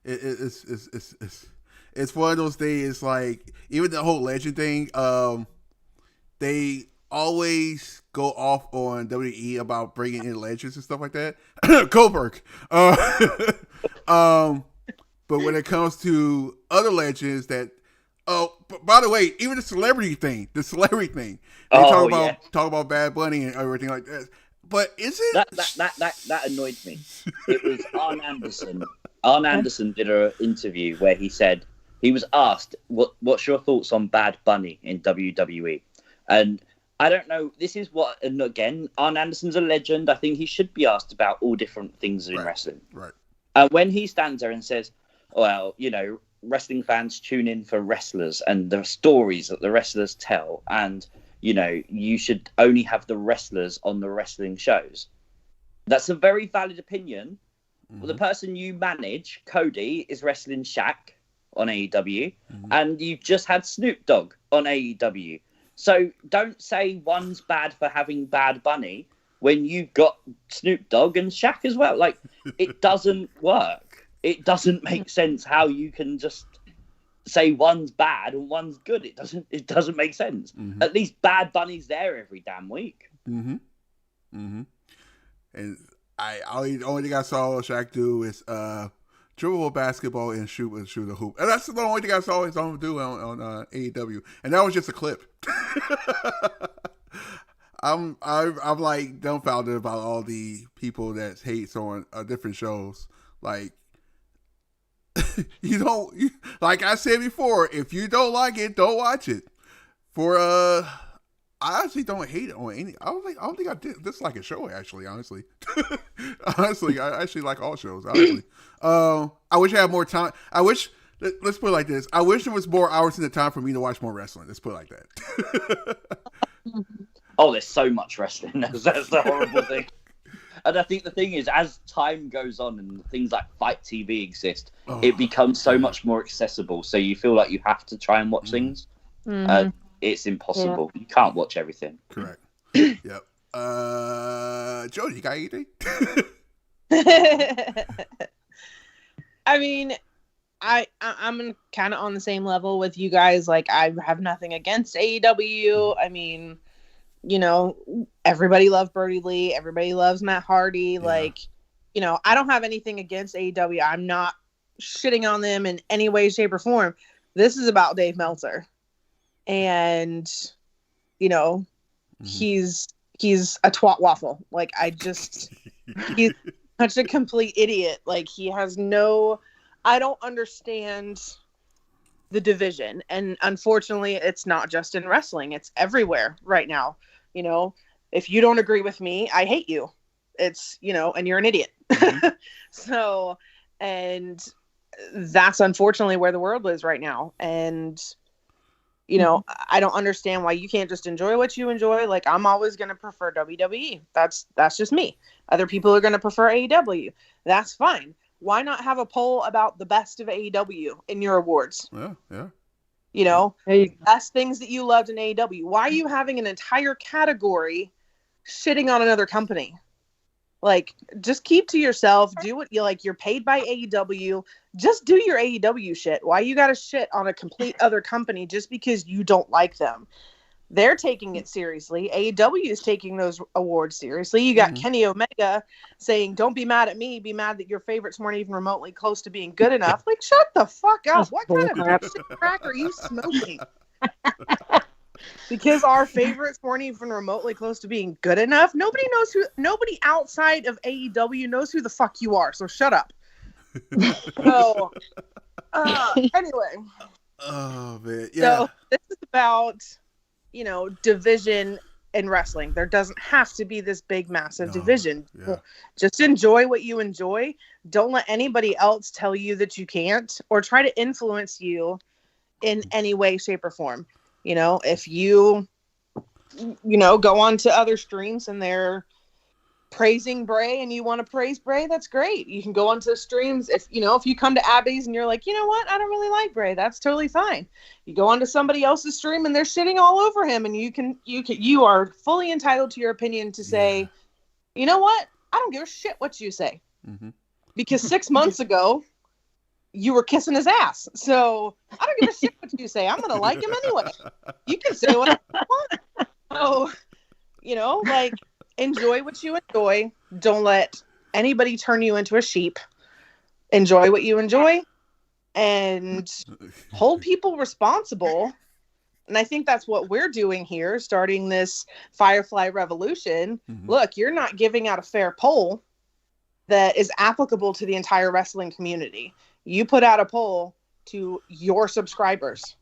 it's one of those things. Like even the whole legend thing, they always go off on WWE about bringing in legends and stuff like that. Goldberg. But when it comes to other legends that, by the way, even the celebrity thing, they talk about Bad Bunny and everything like that. But is it that annoyed me? It was Arn Anderson. Arn Anderson did an interview where he said he was asked, "What's your thoughts on Bad Bunny in WWE?" And I don't know. This is what, and again, Arn Anderson's a legend. I think he should be asked about all different things in wrestling. Right. And when he stands there and says, "Well, wrestling fans tune in for wrestlers and the stories that the wrestlers tell, and you should only have the wrestlers on the wrestling shows." That's a very valid opinion. Mm-hmm. Well, the person you manage, Cody, is wrestling Shaq on AEW, and you've just had Snoop Dogg on AEW. So don't say one's bad for having Bad Bunny when you've got Snoop Dogg and Shaq as well. Like, it doesn't work. It doesn't make sense how you can just say one's bad and one's good. It doesn't make sense. Mm-hmm. At least Bad Bunny's there every damn week. Mm-hmm. Mm-hmm. And the only thing I saw Shaq do is dribble a basketball and shoot a hoop. And that's the only thing I saw him do on AEW. And that was just a clip. I'm like dumbfounded about all the people that hates on different shows. Like, like I said before, if you don't like it, don't watch it. I actually don't hate it on any. I don't think I dislike a show, actually. Honestly, I actually like all shows. Honestly, I wish I had more time. Let's put it like this. I wish there was more hours in the time for me to watch more wrestling. Let's put it like that. Oh, there's so much wrestling. That's the horrible thing. And I think the thing is, as time goes on and things like Fight TV exist, it becomes so much more accessible. So you feel like you have to try and watch things. Mm-hmm. It's impossible. Yeah. You can't watch everything. Correct. Yep. JODIE, you got anything? I mean, I'm kind of on the same level with you guys. Like, I have nothing against AEW. I mean, you know, everybody loves Brody Lee. Everybody loves Matt Hardy. Yeah. Like, you know, I don't have anything against AEW. I'm not shitting on them in any way, shape, or form. This is about Dave Meltzer. And, you know, he's a twat waffle. Like, he's such a complete idiot. Like, he has I don't understand the division. And unfortunately, it's not just in wrestling. It's everywhere right now. You know, if you don't agree with me, I hate you. It's, you know, and you're an idiot. So, and that's unfortunately where the world is right now. And, you know, I don't understand why you can't just enjoy what you enjoy. Like, I'm always going to prefer WWE. That's just me. Other people are going to prefer AEW. That's fine. Why not have a poll about the best of AEW in your awards? Yeah. You know, best things that you loved in AEW. Why are you having an entire category shitting on another company? Like, just keep to yourself. Do what you like. You're paid by AEW. Just do your AEW shit. Why you got to shit on a complete other company just because you don't like them? They're taking it seriously. AEW is taking those awards seriously. You got Kenny Omega saying, "Don't be mad at me. Be mad that your favorites weren't even remotely close to being good enough." Like, shut the fuck up. What kind of shit crack are you smoking? Because our favorites weren't even remotely close to being good enough. Nobody outside of AEW knows who the fuck you are. So shut up. So, anyway. Oh man, yeah. So this is about, you know, division in wrestling. There doesn't have to be this big, massive division. Yeah. Just enjoy what you enjoy. Don't let anybody else tell you that you can't or try to influence you in any way, shape, or form. You know, if you go on to other streams and they're praising Bray and you want to praise Bray, that's great. You can go onto streams. If you come to Abby's and you're like, you know what, I don't really like Bray, that's totally fine. You go onto somebody else's stream and they're shitting all over him, and you are fully entitled to your opinion to say, you know what, I don't give a shit what you say, because 6 months ago you were kissing his ass, so I don't give a shit what you say. I'm gonna like him anyway. You can say what I want. So, you know, like, enjoy what you enjoy. Don't let anybody turn you into a sheep. Enjoy what you enjoy and hold people responsible. And I think that's what we're doing here, starting this Firefly Revolution. Look, you're not giving out a fair poll that is applicable to the entire wrestling community. You put out a poll to your subscribers.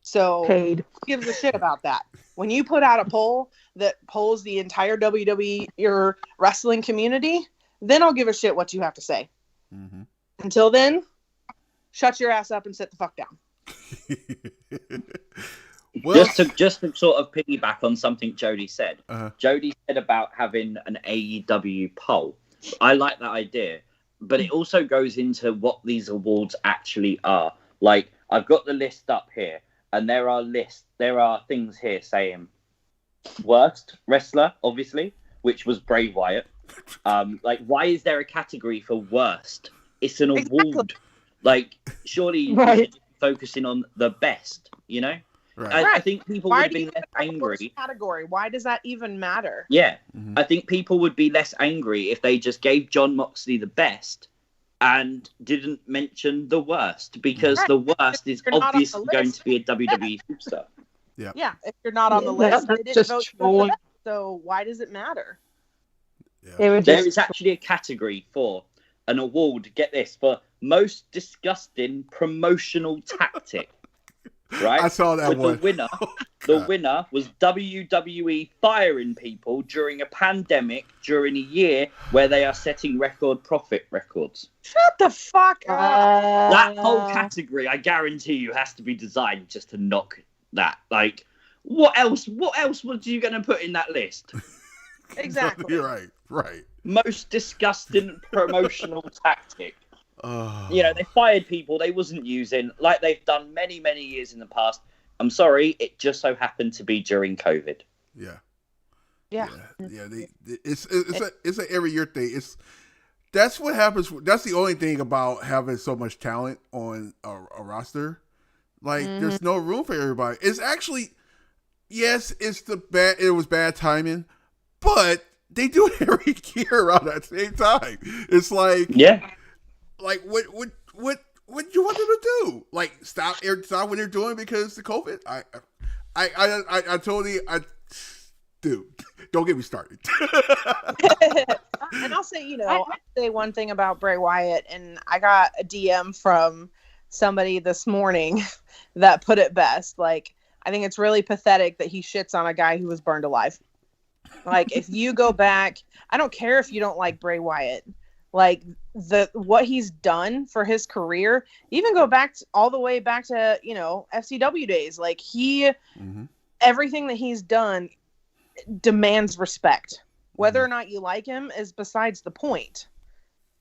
So who gives a shit about that? When you put out a poll that polls the entire WWE, your wrestling community, then I'll give a shit what you have to say. Until then, shut your ass up and sit the fuck down. Well, just to sort of piggyback on something JODIE said. JODIE said about having an AEW poll. I like that idea, but it also goes into what these awards actually are. Like, I've got the list up here, and there are things here saying worst wrestler, obviously, which was Bray Wyatt. Like, why is there a category for worst? It's an award. Like, surely you should be focusing on the best, you know? Right. I think people would be less angry. Category. Why does that even matter? Yeah. I think people would be less angry if they just gave Jon Moxley the best and didn't mention the worst, because the worst is obviously going to be a WWE superstar. Yeah. If you're not on the list, they didn't vote for that. So why does it matter? There is actually a category for an award, get this, for most disgusting promotional tactic. Right? I saw that one. The winner was WWE firing people during a pandemic during a year where they are setting record profit records. Shut the fuck up. That whole category, I guarantee you, has to be designed just to knock that. Like, what else was you going to put in that list? Exactly. You're right. Most disgusting promotional tactic. You know, they fired people they wasn't using, like they've done many, many years in the past. I'm sorry, it just so happened to be during COVID. Yeah. It's an every year thing. That's what happens. That's the only thing about having so much talent on a roster. Like, there's no room for everybody. It's actually, yes, it was bad timing, but they do it every year around that same time. It's like, like what you want them to do? Like, stop what they're doing because of COVID? I totally, dude, don't get me started. And I'll say, I'll say one thing about Bray Wyatt, and I got a DM from somebody this morning that put it best. Like, I think it's really pathetic that he shits on a guy who was burned alive. Like, if you go back, I don't care if you don't like Bray Wyatt. Like, what he's done for his career, even go back all the way back to, FCW days. Like, everything that he's done demands respect. Whether or not you like him is besides the point.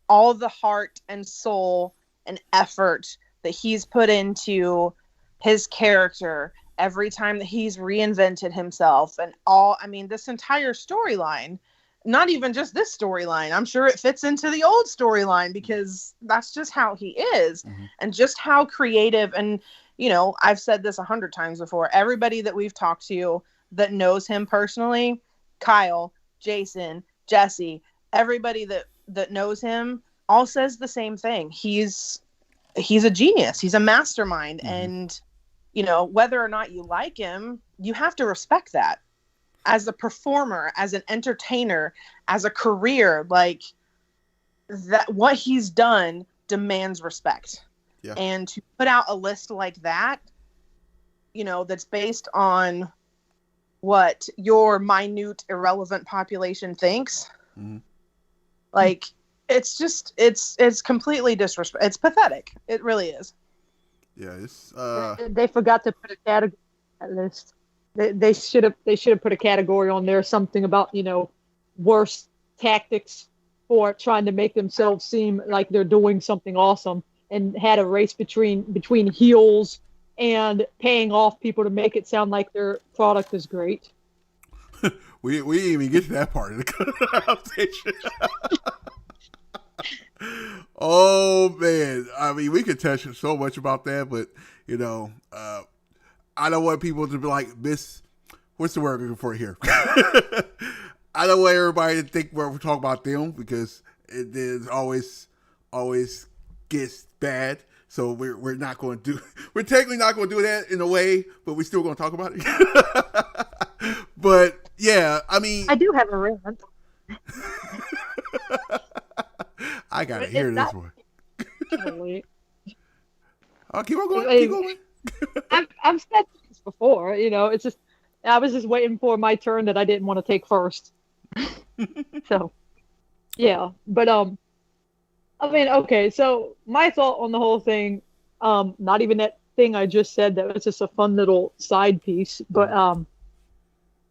All the heart and soul and effort that he's put into his character every time that he's reinvented himself and this entire storyline, not even just this storyline. I'm sure it fits into the old storyline because that's just how he is and just how creative. And, I've said this 100 times before. Everybody that we've talked to that knows him personally, Kyle, Jason, Jessi, everybody that knows him all says the same thing. He's a genius. He's a mastermind. And, whether or not you like him, you have to respect that. As a performer, as an entertainer, as a career, like that, what he's done demands respect. Yeah. And to put out a list like that, that's based on what your minute, irrelevant population thinks, like, it's just, it's completely disrespectful. It's pathetic. It really is. Yeah, it's they forgot to put a category on that list. They should have put a category on there, something about, worst tactics for trying to make themselves seem like they're doing something awesome, and had a race between heels and paying off people to make it sound like their product is great. we didn't even get to that part of the conversation. Oh man, I mean, we could touch so much about that, but I don't want people to be like, what's the word I'm looking for here? I don't want everybody to think we're talking about them because it is always gets bad. So we're not going to we're technically not going to do that in a way, but we're still going to talk about it. But yeah, I mean, I do have a rant. I gotta hear this one. Oh, keep on going. Keep going. I've said this before. It's just I was just waiting for my turn that I didn't want to take first. So, yeah, but okay. So my thought on the whole thing, not even that thing I just said. That was just a fun little side piece. But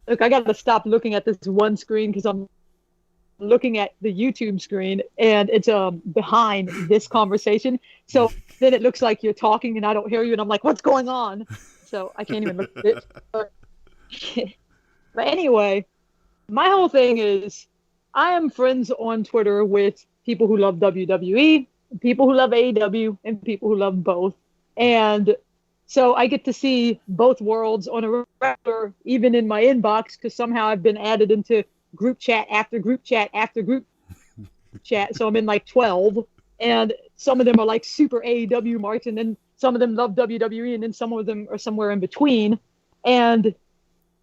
look, I got to stop looking at this one screen because I'm looking at the YouTube screen and it's behind this conversation. So then it looks like you're talking and I don't hear you and I'm like, what's going on? So I can't even look at it. But anyway, my whole thing is I am friends on Twitter with people who love WWE, people who love AEW, and people who love both. And so I get to see both worlds on a regular, even in my inbox, because somehow I've been added into group chat after group chat after group chat. So I'm in like 12, and some of them are like super AEW marks, and then some of them love WWE, and then some of them are somewhere in between. And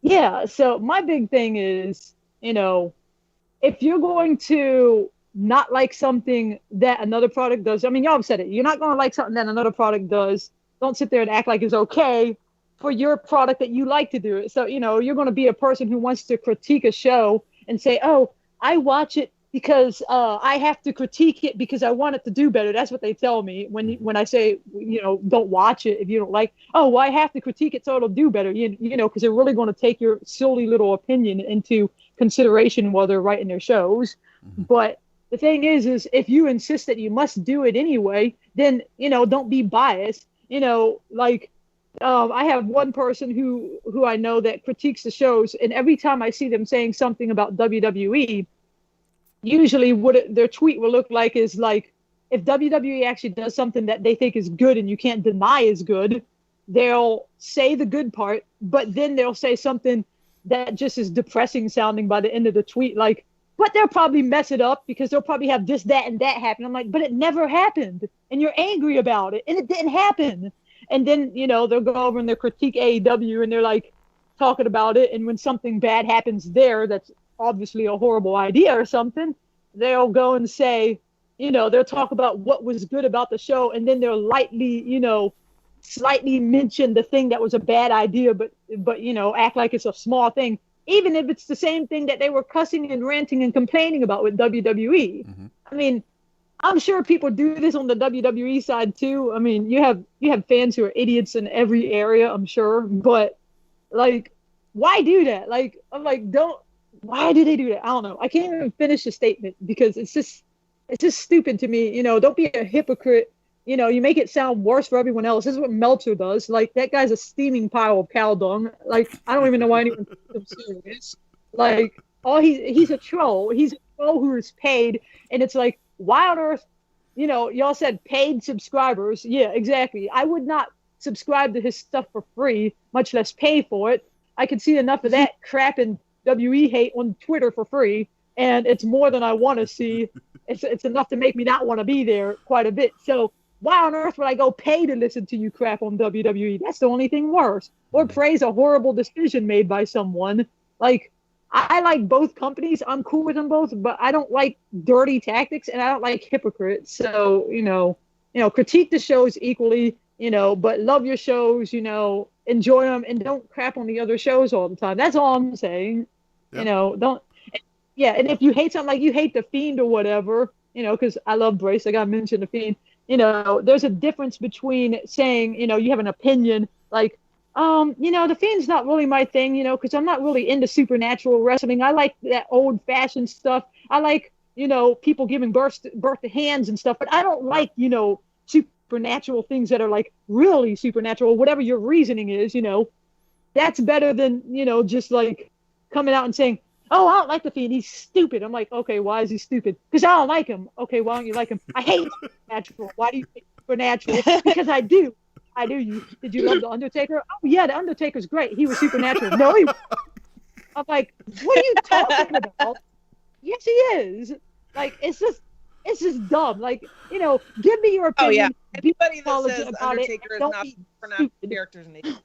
yeah, so my big thing is, if you're going to not like something that another product does, I mean, y'all have said it, you're not going to like something that another product does. Don't sit there and act like it's okay for your product that you like to do it. So, you're going to be a person who wants to critique a show and say, oh, I watch it because I have to critique it because I want it to do better. That's what they tell me when I say, don't watch it if you don't like. Oh, well, I have to critique it so it'll do better. Because they're really going to take your silly little opinion into consideration while they're writing their shows. Mm-hmm. But the thing is if you insist that you must do it anyway, then don't be biased. I have one person who I know that critiques the shows, and every time I see them saying something about WWE, usually their tweet will look like is like, if WWE actually does something that they think is good and you can't deny is good, they'll say the good part, but then they'll say something that just is depressing sounding by the end of the tweet, like, but they'll probably mess it up because they'll probably have this, that, and that happen. I'm like, but it never happened, and you're angry about it, and it didn't happen. And then, they'll go over and they'll critique AEW, and they're like talking about it, and when something bad happens there, that's obviously a horrible idea or something, they'll go and say, they'll talk about what was good about the show, and then they'll lightly, slightly mention the thing that was a bad idea, but act like it's a small thing, even if it's the same thing that they were cussing and ranting and complaining about with WWE. Mm-hmm. I mean, I'm sure people do this on the WWE side too. I mean, you have fans who are idiots in every area, I'm sure, but like, why do that? Like, I'm like, why do they do that? I don't know. I can't even finish the statement because it's just stupid to me. Don't be a hypocrite. You make it sound worse for everyone else. This is what Meltzer does. Like, that guy's a steaming pile of cow dung. Like, I don't even know why anyone takes him serious. Like, he's a troll. He's a troll who is paid, and it's like, why on earth? Y'all said paid subscribers. Yeah, exactly. I would not subscribe to his stuff for free, much less pay for it. I can see enough of that crap and WE hate on Twitter for free, and it's more than I want to see. It's enough to make me not want to be there quite a bit. So why on earth would I go pay to listen to you crap on WWE? That's the only thing worse. Or praise a horrible decision made by someone. Like, I like both companies. I'm cool with them both, but I don't like dirty tactics and I don't like hypocrites. So, critique the shows equally, but love your shows, enjoy them, and don't crap on the other shows all the time. That's all I'm saying. Yep. And if you hate something, like you hate The Fiend or whatever, because I love Brace, I got to mention The Fiend, there's a difference between saying, you have an opinion, like, The Fiend's not really my thing, because I'm not really into supernatural wrestling. I like that old-fashioned stuff. I like, people giving birth to hands and stuff, but I don't like, supernatural things that are like really supernatural, whatever your reasoning is, that's better than, just like coming out and saying, oh, I don't like The Fiend, he's stupid. I'm like, okay, why is he stupid? Because I don't like him. Okay, why don't you like him? I hate supernatural. Why do you hate supernatural? Because I do. Did you love The Undertaker? Oh, yeah, The Undertaker's great. He was supernatural. No, he I'm like, what are you talking about? Yes, he is. Like, it's just dumb. Like, give me your opinion. Oh, yeah. Anybody that says Undertaker is not supernatural character's name.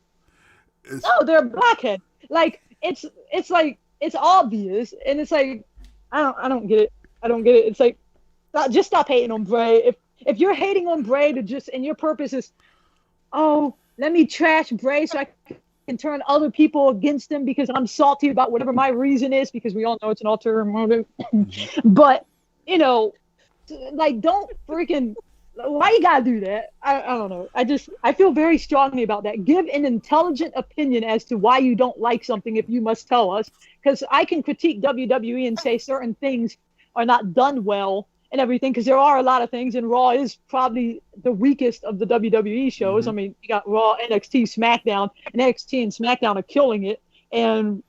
No, they're blackhead. Like, it's like, it's obvious, and it's like, I don't get it. I don't get it. It's like, just stop hating on Bray. If you're hating on Bray and your purpose is, oh, let me trash Bray so I can turn other people against him because I'm salty about whatever my reason is, because we all know it's an ulterior motive. But, like, don't freaking, why you gotta do that? I don't know. I feel very strongly about that. Give an intelligent opinion as to why you don't like something if you must tell us. Because I can critique WWE and say certain things are not done well and everything, because there are a lot of things, and Raw is probably the weakest of the WWE shows. I mean, you got Raw, NXT, SmackDown, and NXT and SmackDown are killing it. And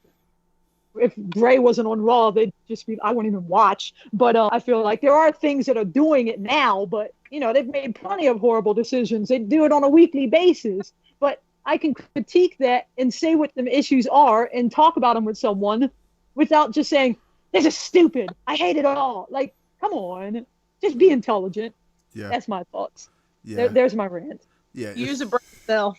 if Bray wasn't on Raw, they'd just be, I wouldn't even watch. But I feel like there are things that are doing it now, but, they've made plenty of horrible decisions. They do it on a weekly basis. But I can critique that and say what the issues are and talk about them with someone without just saying, this is stupid. I hate it all. Like, come on. Just be intelligent. Yeah. That's my thoughts. Yeah. There's my rant. Yeah. Use a brain cell.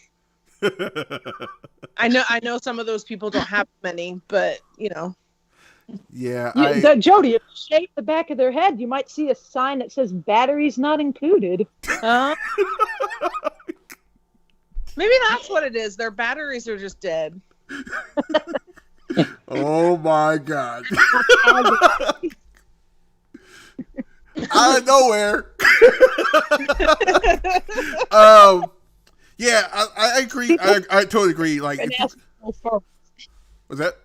I know some of those people don't have many, but Yeah, JODIE, if you shave the back of their head, you might see a sign that says batteries not included. Maybe that's what it is. Their batteries are just dead. Oh my God. Out of nowhere. Yeah, I agree. I totally agree. Like, what's that?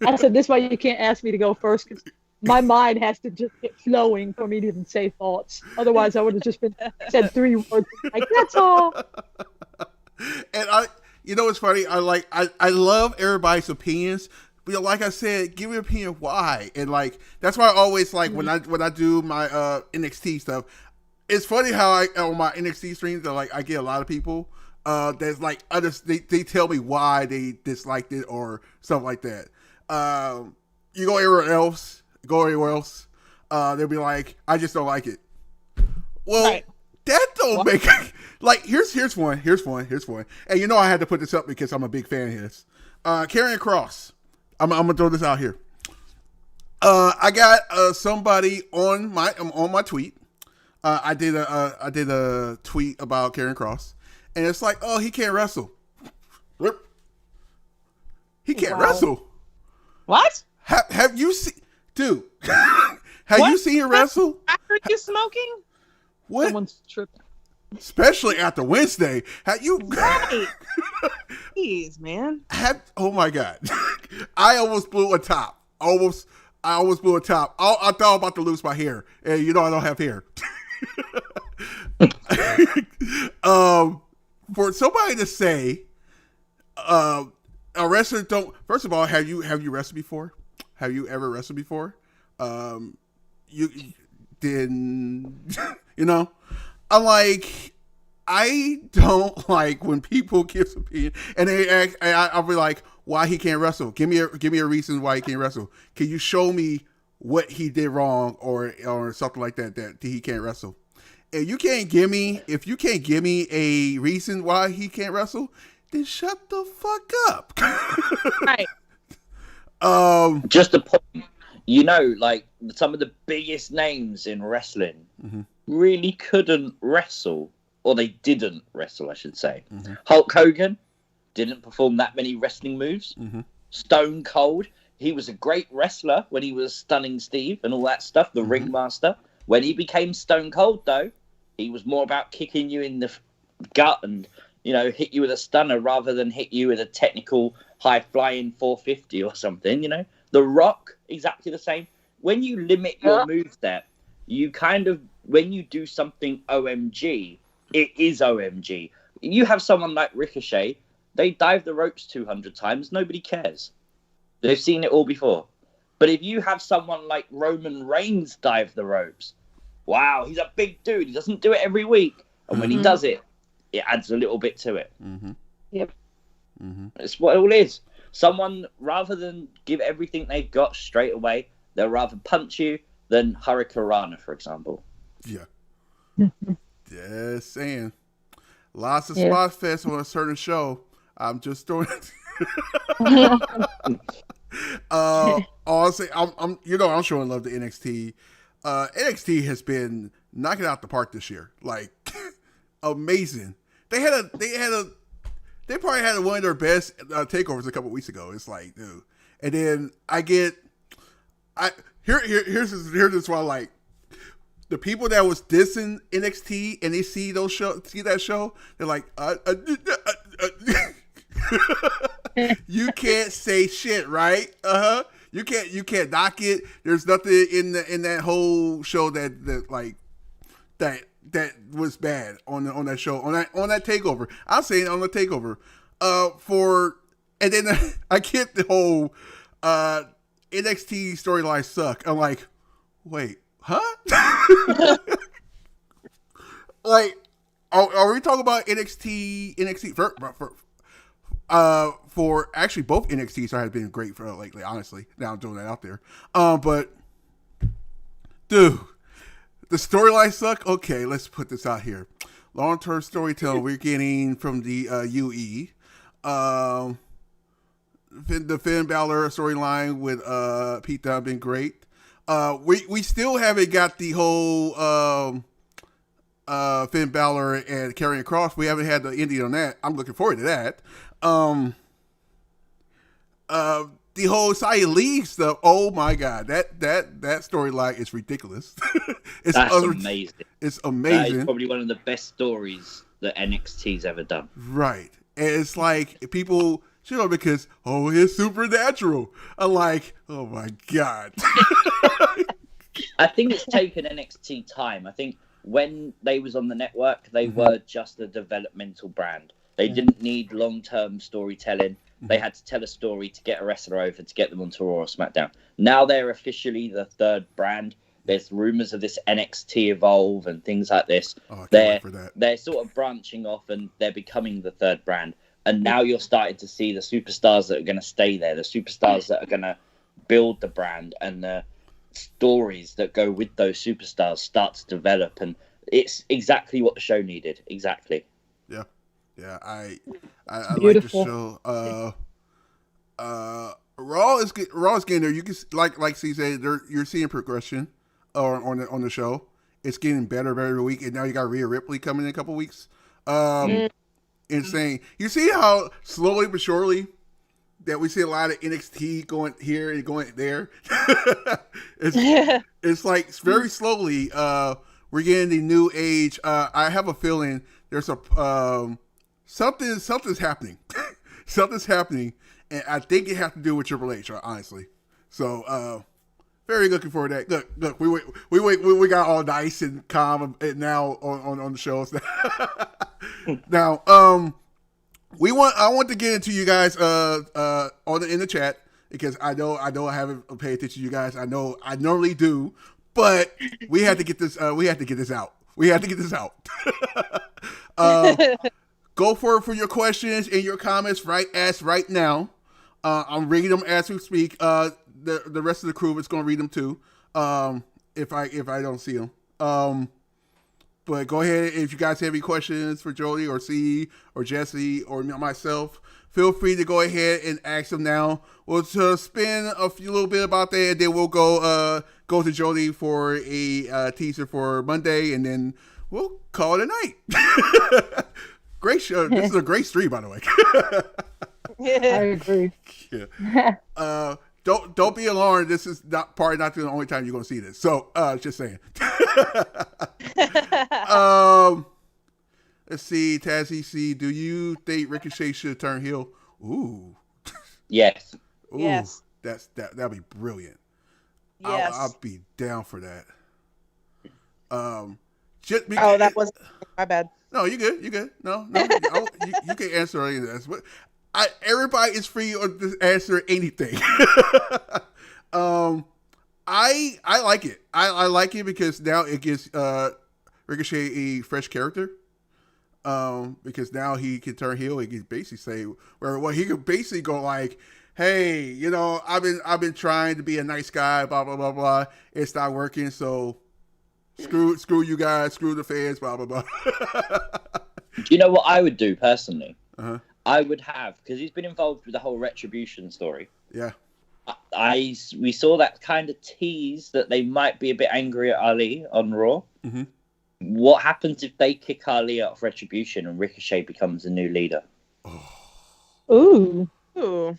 I said, this is why you can't ask me to go first, because my mind has to just get flowing for me to even say thoughts. Otherwise, I would have just said 3 words. Like, that's all. And it's funny. I love everybody's opinions, But like I said, give me an opinion why. And like that's why I always like when I do my NXT stuff. It's funny how on my NXT streams that like I get a lot of people that's like they tell me why they disliked it or stuff like that. You go anywhere else, they'll be like, I just don't like it. Well, that don't make like here's one. And you know I had to put this up because I'm a big fan of his. Karrion Kross. I'm gonna throw this out here. I got somebody on my tweet. I did a tweet about Karrion Kross, and it's like, oh, he can't wrestle. He can't wrestle. What? Have you seen, dude? Have you seen him wrestle? After you smoking? What? Someone's tripping. Especially after Wednesday. Have you? Right. Jeez, man. Oh my God! I almost blew a top. I almost blew a top. I thought I was about to lose my hair, and you know I don't have hair. For somebody to say, a wrestler don't. First of all, have you wrestled before? Have you ever wrestled before? You didn't. You know, I'm like. I don't like when people give opinion and I'll be like, why he can't wrestle? Give me a reason why he can't wrestle. Can you show me what he did wrong or something like that he can't wrestle? If you can't give me a reason why he can't wrestle, then shut the fuck up. Right. Just a point. You know, like some of the biggest names in wrestling really couldn't wrestle. Or they didn't wrestle, I should say. Hulk Hogan didn't perform that many wrestling moves. Stone Cold, he was a great wrestler when he was Stunning Steve and all that stuff, the ringmaster. When he became Stone Cold, though, he was more about kicking you in the gut and, you know, hit you with a stunner rather than hit you with a technical high-flying 450 or something, you know. The Rock, exactly the same. When you limit your move there, you kind of, when you do something OMG, it is OMG. You have someone like Ricochet, they dive the ropes 200 times, nobody cares. They've seen it all before. But if you have someone like Roman Reigns dive the ropes, wow, he's a big dude. He doesn't do it every week. And when he does it, it adds a little bit to it. Yep. It's what it all is. Someone, rather than give everything they've got straight away, they'll rather punch you than Hurricanrana, for example. Yeah. Just saying. Lots of spot fest on a certain show. I'm just throwing honestly, I'm showing love to NXT. NXT has been knocking out the park this year. Like amazing. They probably had one of their best takeovers a couple weeks ago. It's like, dude. And then here's what I like. The people that was dissing NXT and they see that show, they're like, you can't say shit, right? You can't knock it. There's nothing in that whole show that was bad on that show on that takeover. I'm saying on the takeover. And then I get the whole NXT storylines suck. I'm like, wait. Huh? Like, are we talking about NXT for actually both NXTs have been great for lately, honestly. Now I'm throwing that out there. But dude, the storylines suck. Okay, let's put this out here. Long-term storytelling we're getting from the UE. The Finn Balor storyline with Pete Dunne been great. We still haven't got the whole Finn Balor and Karrion Kross. We haven't had the ending on that. I'm looking forward to that. The whole Xia Li stuff. Oh my God, that storyline is ridiculous. That's amazing. It's amazing. That is probably one of the best stories that NXT's ever done. Right, and it's like people. Because it's supernatural. I'm like, oh my God. I think it's taken NXT time. I think when they was on the network, they were just a developmental brand. They didn't need long-term storytelling. They had to tell a story to get a wrestler over, to get them onto Raw or SmackDown. Now they're officially the third brand. There's rumors of this NXT Evolve and things like this. Oh, I can't wait for that. They're sort of branching off and they're becoming the third brand. And now you're starting to see the superstars that are going to stay there, the superstars that are going to build the brand, and the stories that go with those superstars start to develop. And it's exactly what the show needed. Exactly. Yeah. Yeah. I like the show. Raw is getting there. You can, like C said, you're seeing progression on the show. It's getting better every week. And now you got Rhea Ripley coming in a couple weeks. Insane. You see how slowly but surely that we see a lot of NXT going here and going there. it's like very slowly. We're getting the new age. I have a feeling there's a something's happening. Something's happening, and I think it has to do with Triple H, honestly. So very looking forward to that. Look, we got all nice and calm and now on the shows. Now, I want to get into you guys in the chat, because I know I haven't paid attention to you guys. I know I normally do, but we had to get this. We had to get this out. Go for your questions and your comments right now. I'm reading them as we speak. The rest of the crew is going to read them too. If I don't see them. But go ahead, if you guys have any questions for Jodie or C or Jessie or myself, feel free to go ahead and ask them now. We'll spin a little bit about that, and then we'll go to Jodie for a teaser for Monday, and then we'll call it a night. Great show. This is a great stream, by the way. I agree. Yeah. Don't be alarmed. This is not the only time you're going to see this. So, just saying. Let's see, Tazzy C. Do you think Ricochet should turn heel? Ooh. Yes. Ooh, yes. That'd be brilliant. Yes. I'll be down for that. That was my bad. No, you good. You good. No. You can answer any of this. Everybody is free to answer anything. I like it. I like it because now it gives Ricochet a fresh character. Because now he can turn heel. He can basically say, he can basically go like, "Hey, I've been trying to be a nice guy, blah blah blah blah. It's not working, so screw you guys, screw the fans, blah blah blah." Do you know what I would do personally? Uh-huh. I would have, because he's been involved with the whole Retribution story. Yeah. We saw that kind of tease that they might be a bit angry at Ali on Raw. Mm-hmm. What happens if they kick Ali out of Retribution and Ricochet becomes the new leader? Ooh. I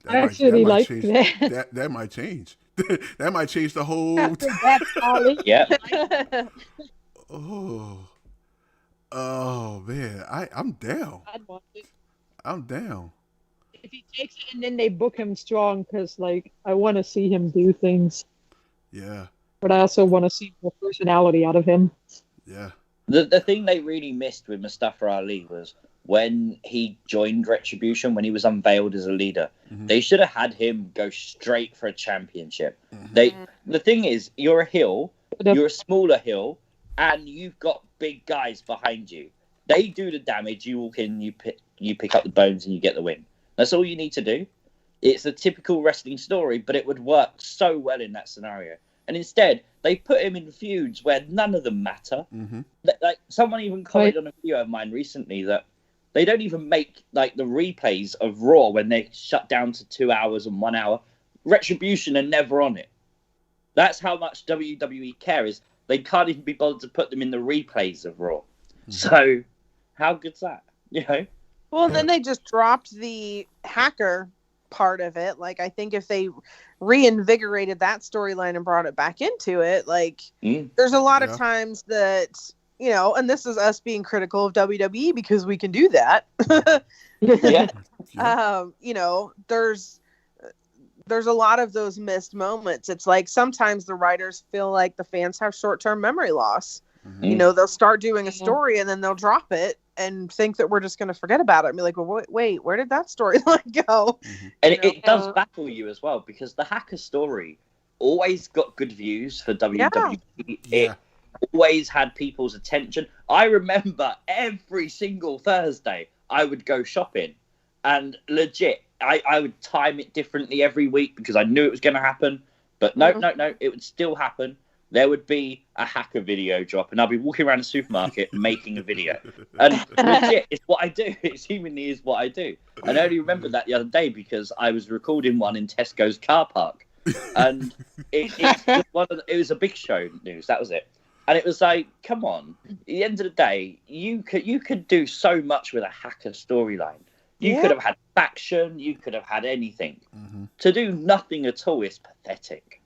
actually like that. That might change. That might change the whole. Yeah. Oh man, I'm down. I'd watch it. I'm down. If he takes it and then they book him strong, because I want to see him do things. Yeah. But I also want to see more personality out of him. Yeah. The thing they really missed with Mustafa Ali was when he joined Retribution, when he was unveiled as a leader. Mm-hmm. They should have had him go straight for a championship. Mm-hmm. The thing is, you're a heel, you're a smaller heel, and you've got big guys behind you. They do the damage. You walk in, you pick up the bones, and you get the win. That's all you need to do. It's a typical wrestling story, but it would work so well in that scenario. And instead, they put him in feuds where none of them matter. Mm-hmm. Like someone even commented on a video of mine recently that they don't even make the replays of Raw when they shut down to 2 hours and 1 hour. Retribution are never on it. That's how much WWE cares. They can't even be bothered to put them in the replays of Raw. Mm-hmm. So, how good's that? Well, then they just dropped the hacker part of it. I think if they reinvigorated that storyline and brought it back into it, there's a lot of times that, and this is us being critical of WWE because we can do that. Yeah. There's a lot of those missed moments. It's sometimes the writers feel like the fans have short-term memory loss. Mm-hmm. They'll start doing a story and then they'll drop it. and think that we're just going to forget about it and be like, well, wait, where did that storyline go? And it does baffle you as well, because the hacker story always got good views for WWE. It always had people's attention. I remember every single Thursday I would go shopping, and legit, I would time it differently every week because I knew it was going to happen. But no, it would still happen. There would be a hacker video drop, and I'd be walking around the supermarket making a video. And legit, it's what I do. It seemingly is what I do. And I only remember that the other day because I was recording one in Tesco's car park. And it was a Big Show news. That was it. And it was like, come on. At the end of the day, you could do so much with a hacker storyline. You could have had faction. You could have had anything. To do nothing at all is pathetic.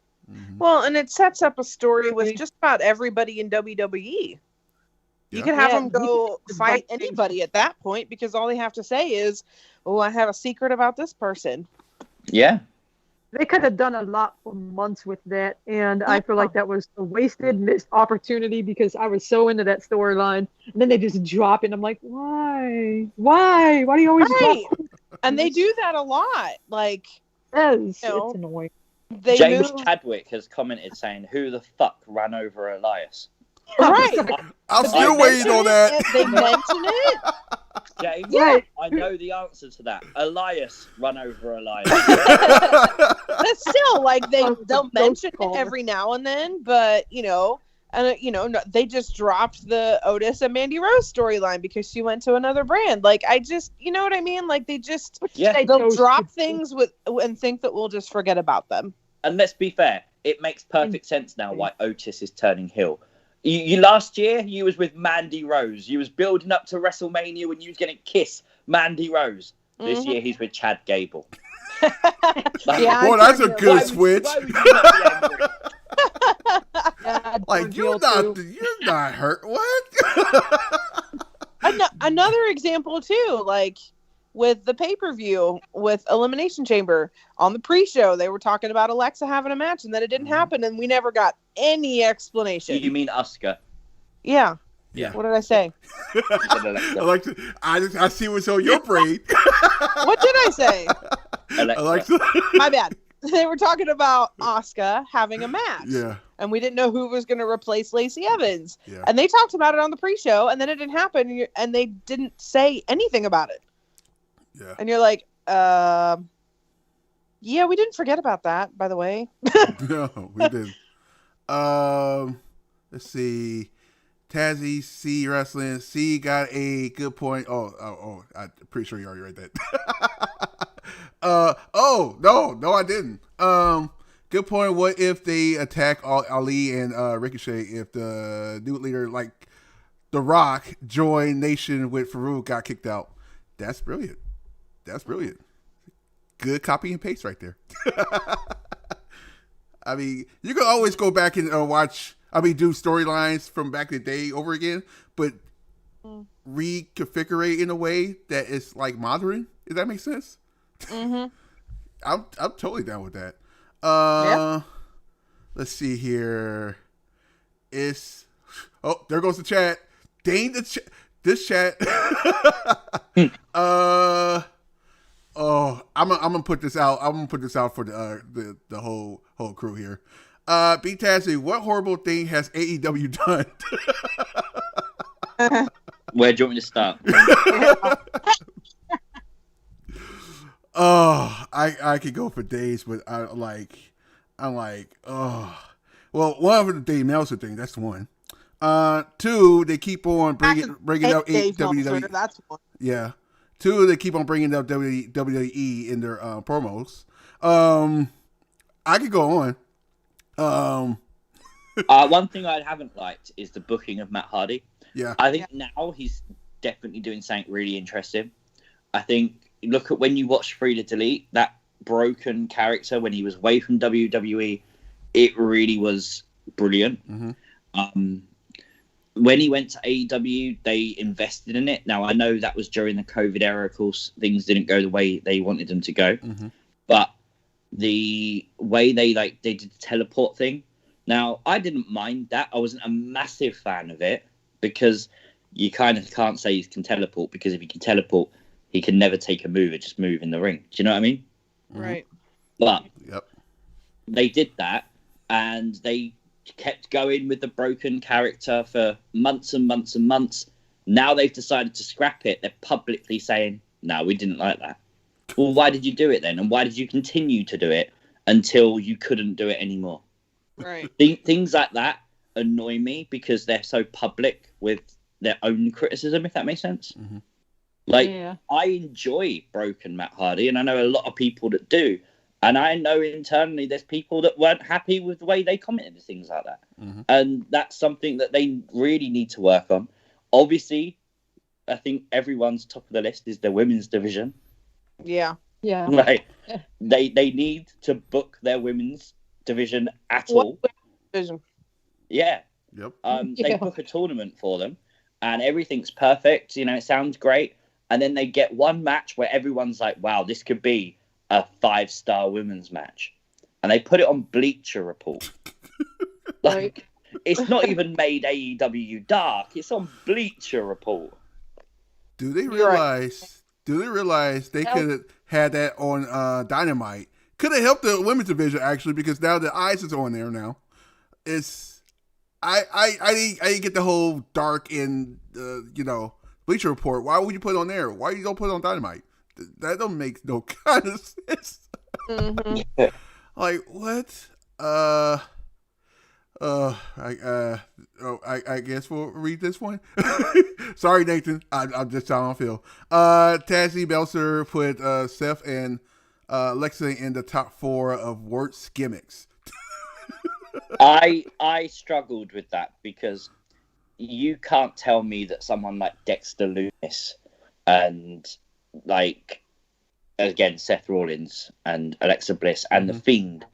Well, and it sets up a story with just about everybody in WWE. You could have them go fight anybody at that point because all they have to say is, oh, I have a secret about this person. Yeah. They could have done a lot for months with that, and I feel like that was a wasted, missed opportunity because I was so into that storyline, and then they just drop it, and I'm like, why? Why do you always drop it? And they do that a lot. Like, it's annoying. James Chadwick has commented saying, who the fuck ran over Elias? Right. I'm still waiting on that. They mention it. James, I know the answer to that. Elias run over Elias. But still, like, they'll mention it every now and then, but they just dropped the Otis and Mandy Rose storyline because she went to another brand. Like, you know what I mean? Like, they'll drop things and think that we'll just forget about them. And let's be fair, it makes perfect sense now why Otis is turning heel. You last year, you was with Mandy Rose. You was building up to WrestleMania when you was going to kiss Mandy Rose. This year, he's with Chad Gable. Boy, that's a good switch. Like, you're not hurt. What? Another example too, like with the pay-per-view with Elimination Chamber on the pre-show, they were talking about Alexa having a match and then it didn't happen and we never got any explanation. You mean Asuka? Yeah. Yeah. What did I say? Alexa, I see what's on your brain. What did I say? Alexa. My bad. They were talking about Asuka having a match. Yeah. And we didn't know who was going to replace Lacey Evans. Yeah. And they talked about it on the pre-show, and then it didn't happen, and they didn't say anything about it. Yeah. And you're like, yeah, we didn't forget about that, by the way. No, we didn't. Let's see. Tazzy, C Wrestling. C got a good point. Oh, I'm pretty sure you already read that. No, I didn't. Good point. What if they attack Ali and Ricochet if the new leader, like The Rock, joined Nation with Farouk, got kicked out? That's brilliant. Good copy and paste right there. I mean, you can always go back and do storylines from back in the day over again, but reconfigure in a way that is like modern. Does that make sense? Mm-hmm. I'm totally down with that. Let's see here. There goes the chat. Dang this chat. I'm gonna put this out. I'm gonna put this out for the whole crew here. B-TAZZY, what horrible thing has AEW done? Where do you want me to start? I could go for days, but I'm like, well, one of the Dave Meltzer thing, that's one. Two, they keep on bringing out WWE. That's one. Yeah. Two, they keep on bringing up WWE in their promos. I could go on. One thing I haven't liked is the booking of Matt Hardy. Yeah. I think now he's definitely doing something really interesting. I think, look at when you watch Free to Delete, that broken character when he was away from WWE, it really was brilliant. Mm-hmm. When he went to AEW, they invested in it. Now, I know that was during the COVID era. Of course, things didn't go the way they wanted them to go. Mm-hmm. But the way they did the teleport thing, now, I didn't mind that. I wasn't a massive fan of it because you kind of can't say he can teleport, because if he can teleport, he can never take a move and just move in the ring. Do you know what I mean? Right. But Yep. they did that, and they kept going with the broken character for months and months and months. Now they've decided to scrap it. They're publicly saying, no, we didn't like that. Well, why did you do it then? And why did you continue to do it until you couldn't do it anymore? Right. Things like that annoy me because they're so public with their own criticism, if that makes sense. Mm-hmm. Like, I enjoy broken Matt Hardy, and I know a lot of people that do. And I know internally there's people that weren't happy with the way they commented and things like that. Mm-hmm. And that's something that they really need to work on. Obviously, I think everyone's top of the list is the women's division. Yeah. Yeah. Like, they need to book their women's division at all. Division. Yeah. Yep. They book a tournament for them, and everything's perfect. You know, it sounds great. And then they get one match where everyone's like, wow, this could be a 5-star women's match. And they put it on Bleacher Report. Like, it's not even made AEW Dark. It's on Bleacher Report. Do they realize they could have had that on Dynamite? Could have helped the women's division, actually, because now the Eyes is on there now. I didn't get the whole Dark in Bleacher Report. Why would you put it on there? Why you don't put it on Dynamite? That don't make no kind of sense. Mm-hmm. Like, what? I guess we'll read this one. Sorry, Nathan. I'm just how I feel. Tazzy Belser put Seth and Alexa in the top 4 of worst gimmicks. I struggled with that because you can't tell me that someone like Dexter Lumis and, like, again, Seth Rollins and Alexa Bliss and The Fiend,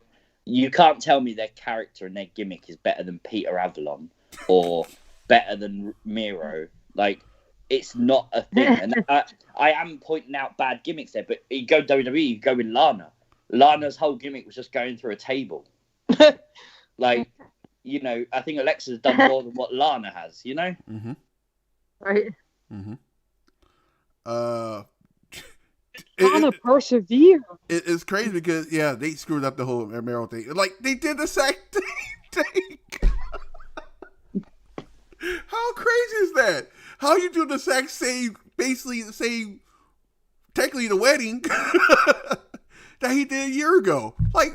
you can't tell me their character and their gimmick is better than Peter Avalon or better than Miro. Like, it's not a thing. And I am pointing out bad gimmicks there, but you go WWE, you go with Lana. Lana's whole gimmick was just going through a table. Like, you know, I think Alexa's done more than what Lana has, you know? Mm-hmm. Right. Mm-hmm. Lana persevere. It's crazy because, they screwed up the whole Mero thing. Like, they did the same thing. How crazy is that? How you do the exact same, basically the same, technically the wedding that he did a year ago. Like,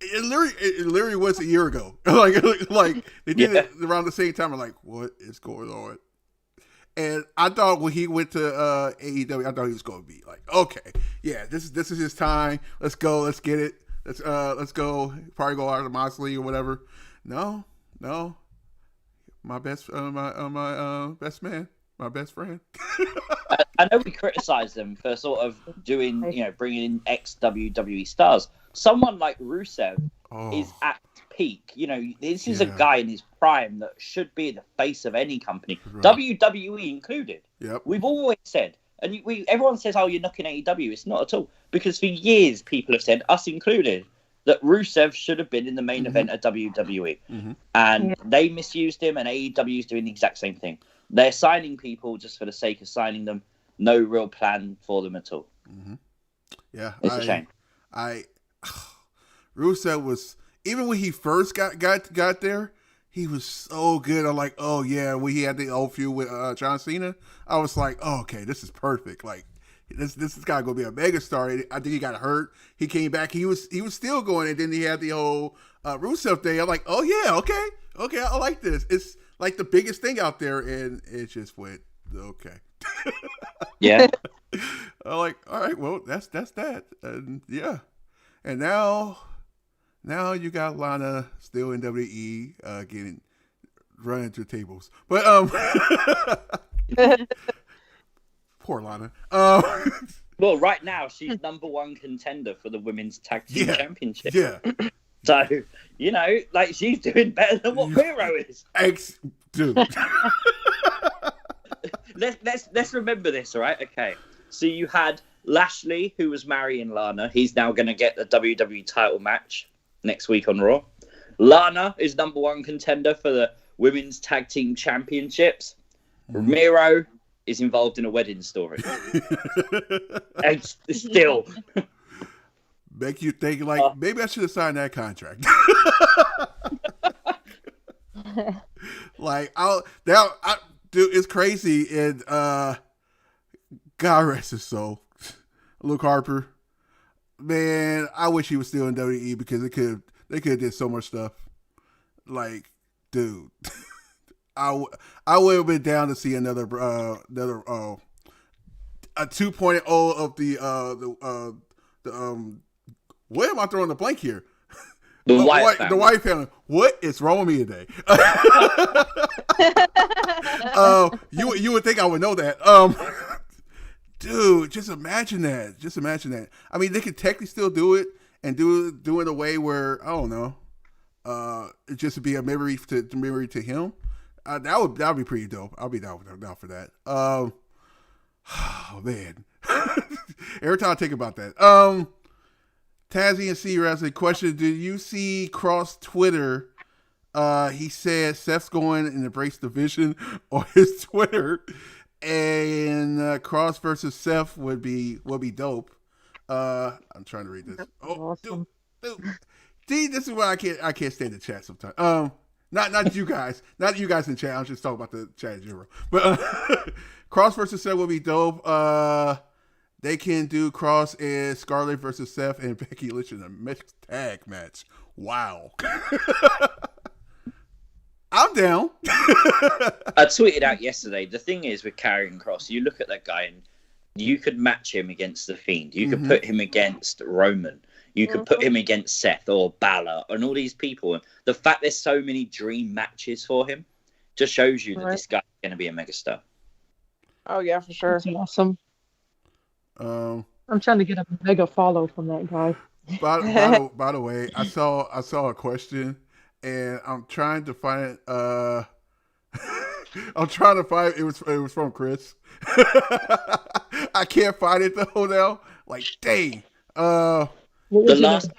it literally was a year ago. like they did it around the same time. I'm like, what is going on? And I thought when he went to AEW, I thought he was going to be like, okay, this is his time. Let's go. Let's get it. Let's go. Probably go out of the Moxley or whatever. No. My best best man, my best friend. I know we criticize them for sort of doing, bringing in ex-WWE stars. Someone like Rusev is at peak. You know, this is a guy in his prime that should be the face of any company, right. WWE included. Yep. We've always said, and everyone says, "Oh, you're knocking AEW." It's not at all, because for years people have said, us included, that Rusev should have been in the main event of WWE, and they misused him. And AEW is doing the exact same thing. They're signing people just for the sake of signing them. No real plan for them at all. Mm-hmm. Yeah, it's a shame. Rusev was, even when he first got there, he was so good. I'm like, oh yeah, when he had the old feud with John Cena, I was like, oh, okay, this is perfect. Like, this guy gonna be a mega star. I think he got hurt. He came back. He was still going, and then he had the whole Rusev thing. I'm like, oh yeah, okay, I like this. It's like the biggest thing out there, and it just went okay. Yeah. I'm like, all right, well, that's that, and yeah, and now you got Lana still in WWE, running through tables, but poor Lana. Well, right now she's number 1 contender for the women's tag team championship. Yeah. So, like, she's doing better than what Miro is. Dude. Let's remember this, all right? Okay. So you had Lashley, who was marrying Lana. He's now going to get the WWE title match next week on Raw. Lana is number 1 contender for the women's tag team championships. Ramiro is involved in a wedding story. And still. Make you think, maybe I should have signed that contract. Dude, it's crazy. And God rest his soul. Luke Harper. Man, I wish he was still in WWE because they could have did so much stuff. Like, dude, I would have been down to see another a 2.0 of the what am I throwing the blank here? The White family. What is wrong with me today? You would think I would know that. Dude, just imagine that. I mean, they could technically still do it and do it in a way where, I don't know, it just be a memory to him. That would be pretty dope. I'll be down for that. Oh man. Every time I think about that. Tazzy and C has a question. Did you see Cross Twitter? He said Seth's going in the Brace division on his Twitter. And Cross versus Seth would be dope. I'm trying to read this. Oh, awesome. dude. See, this is why I can't stand the chat sometimes. Not you guys, not you guys in chat. I'm just talking about the chat in general. But Cross versus Seth would be dope. They can do Cross and Scarlett versus Seth and Becky Lynch in a mixed tag match. Wow. I'm down. I tweeted out yesterday. The thing is with Karrion Kross, you look at that guy and you could match him against The Fiend. You could put him against Roman. You could put him against Seth or Balor and all these people. And the fact there's so many dream matches for him just shows you that this guy's going to be a megastar. Oh, yeah, for sure. That's awesome. I'm trying to get a mega follow from that guy. By the way, I saw a question. And I'm trying to find it. It was from Chris. I can't find it though now. Like, dang. The last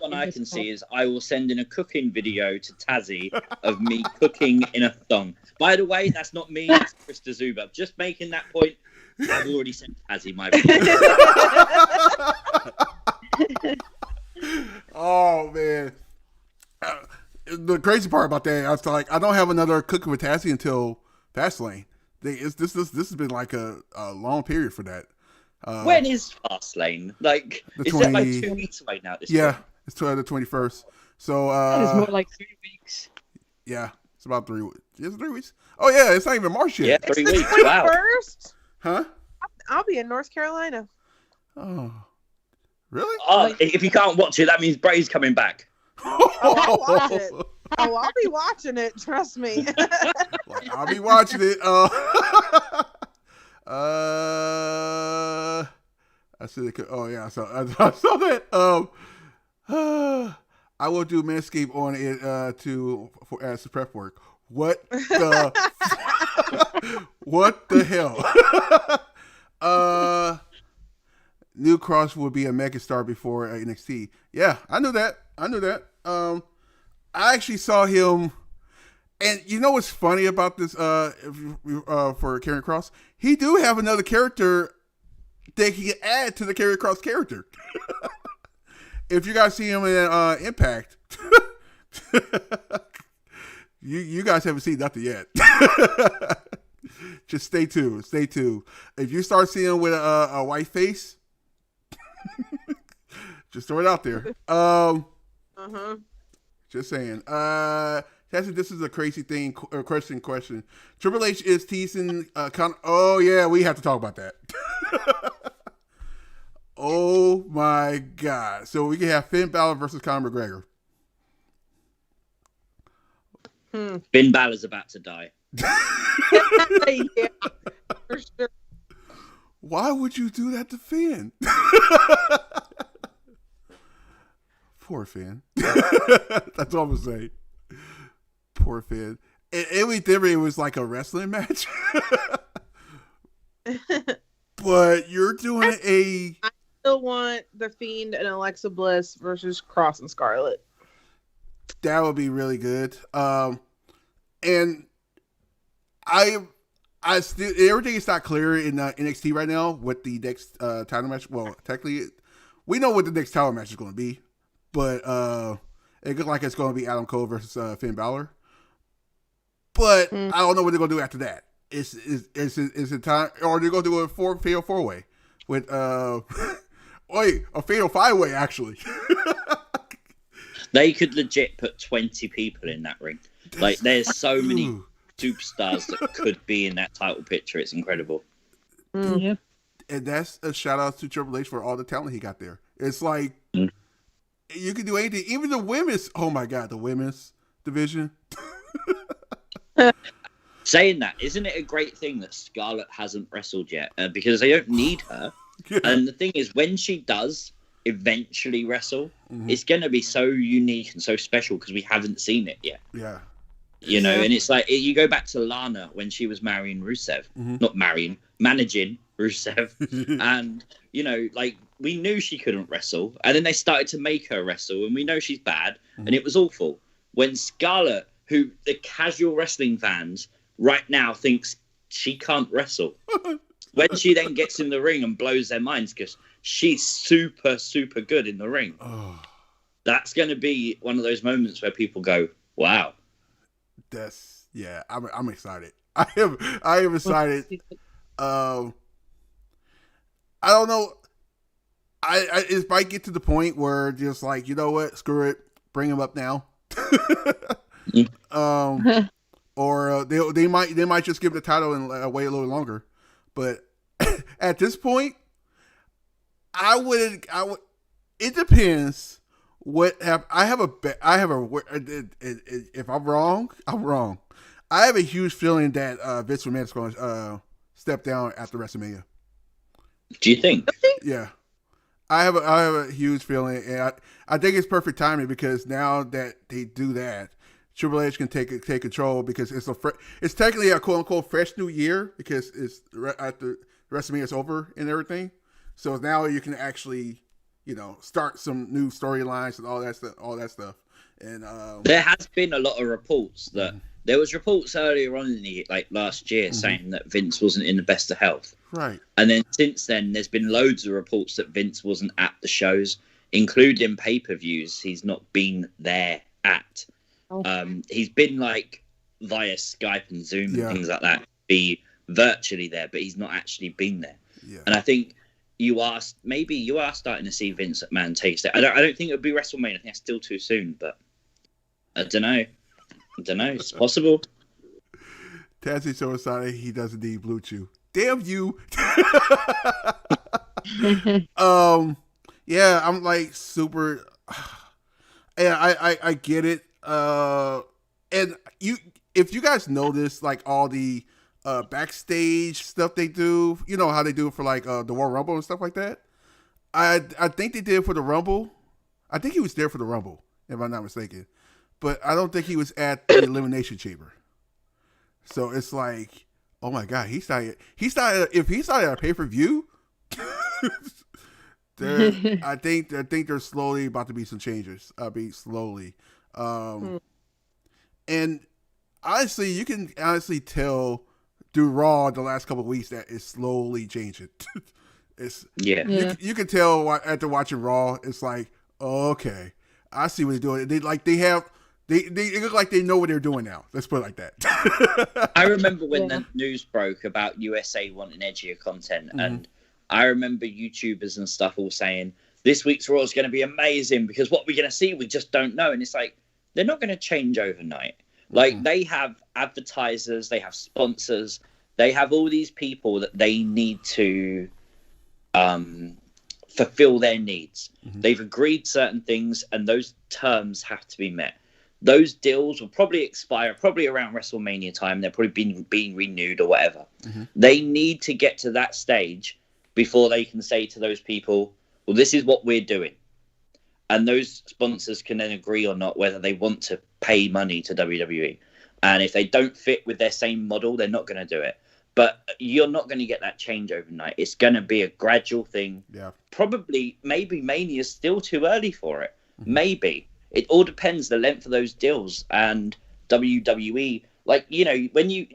one I can see is I will send in a cooking video to Tazzy of me cooking in a thong. By the way, that's not me, that's Chris Zuba. Just making that point. I've already sent Tazzy my video. Oh man. The crazy part about that, I was like, I don't have another Cooking with Tazzy until Fastlane. This has been like a long period for that. When is Fastlane? Like, is that like 2 weeks away now? It's the 21st. So it's more like 3 weeks. Yeah, it's about 3 weeks. Is it 3 weeks? Oh yeah, it's not even March yet. Yeah, 3 weeks. Wow. Huh? I'll be in North Carolina. Oh, really? If you can't watch it, that means Bray's coming back. I'll watch it. I'll be watching it. Trust me. I'll be watching it. I said, oh yeah, I saw that. I will do Manscaped on it as prep work. What the? What the hell? New Cross would be a megastar before NXT. Yeah, I knew that. I actually saw him, and you know what's funny about this? For Karrion Kross, he do have another character that he can add to the Karrion Kross character. If you guys see him in Impact, you guys haven't seen nothing yet. Just stay tuned. If you start seeing him with a white face, just throw it out there. Just saying. This is a crazy thing. Question. Triple H is teasing. Oh yeah, we have to talk about that. Oh my God! So we can have Finn Balor versus Conor McGregor. Finn Balor's about to die. Yeah, for sure. Why would you do that to Finn? Poor Finn. That's all I'm saying. Poor Finn. It was like a wrestling match. But you're doing I still want The Fiend and Alexa Bliss versus Cross and Scarlett. That would be really good. And I everything is not clear in NXT right now with the next title match. Well, technically, we know what the next title match is going to be, but it looks like it's going to be Adam Cole versus Finn Balor. But I don't know what they're going to do after that. Is it time, or they're going to do a fatal 4-way with a fatal 5-way actually. They could legit put 20 people in that ring. Like, there's so many superstars that could be in that title picture. It's incredible. Yeah. And that's a shout out to Triple H for all the talent he got there. It's like you can do anything. Even the women's. Oh my God, the women's division. Saying that, isn't it a great thing that Scarlett hasn't wrestled yet? Because they don't need her. Yeah. And the thing is, when she does eventually wrestle, it's going to be so unique and so special because we haven't seen it yet. Yeah. You know, and it's like, you go back to Lana when she was marrying Rusev. Managing Rusev. And, you know, like, we knew she couldn't wrestle. And then they started to make her wrestle. And we know she's bad. And it was awful. When Scarlett, who the casual wrestling fans right now thinks she can't wrestle. When she then gets in the ring and blows their minds because she's super, super good in the ring. That's going to be one of those moments where people go, wow. I'm excited. I am excited. I don't know. It might get to the point where just like, you know what, screw it, bring him up now. Or they might just give the title and wait a little longer. But at this point, I would. It depends. If I'm wrong, I'm wrong. I have a huge feeling that Vince McMahon is going to step down after WrestleMania. Do you think? Yeah, I have a huge feeling, and I think it's perfect timing because now that they do that, Triple H can take control because it's technically a quote unquote fresh new year because it's after WrestleMania is over and everything. So now you can actually, you know, start some new storylines and all that stuff. And there has been a lot of reports that there was reports earlier on in the last year saying that Vince wasn't in the best of health. Right. And then since then, there's been loads of reports that Vince wasn't at the shows, including pay-per-views. He's not been there at. He's been via Skype and Zoom and things like that, be virtually there, but he's not actually been there. Yeah. And I think you are starting to see Vince McMahon take it. I don't think it would be WrestleMania. I think that's still too soon, but I don't know. It's possible. Tazzy's so excited he doesn't need Blue Chew. Damn you. Yeah, I'm like super. And I get it. And if you guys notice, all the backstage stuff they do, you know how they do it for the Royal Rumble and stuff like that. I think they did it for the Rumble. I think he was there for the Rumble, if I'm not mistaken. But I don't think he was at the Elimination Chamber. So it's like, oh my God, if he started at a pay-per-view, I think there's slowly about to be some changes. Slowly. And honestly, you can tell through Raw the last couple of weeks that it's slowly changing. You can tell after watching Raw, it's like, oh, okay, I see what they're doing. They look like they know what they're doing now. Let's put it like that. I remember when the news broke about USA wanting edgier content, and I remember YouTubers and stuff all saying, this week's Raw is going to be amazing because what we're going to see, we just don't know. And it's like, they're not going to change overnight. They have advertisers, they have sponsors, they have all these people that they need to fulfill their needs. They've agreed certain things, and those terms have to be met. Those deals will probably expire probably around WrestleMania time. They're probably being renewed or whatever. They need to get to that stage before they can say to those people, well, this is what we're doing. And those sponsors can then agree or not whether they want to pay money to WWE. And if they don't fit with their same model, they're not going to do it. But you're not going to get that change overnight. It's going to be a gradual thing. Yeah. Probably, maybe Mania is still too early for it. Maybe. It all depends the length of those deals. And WWE Like, you know,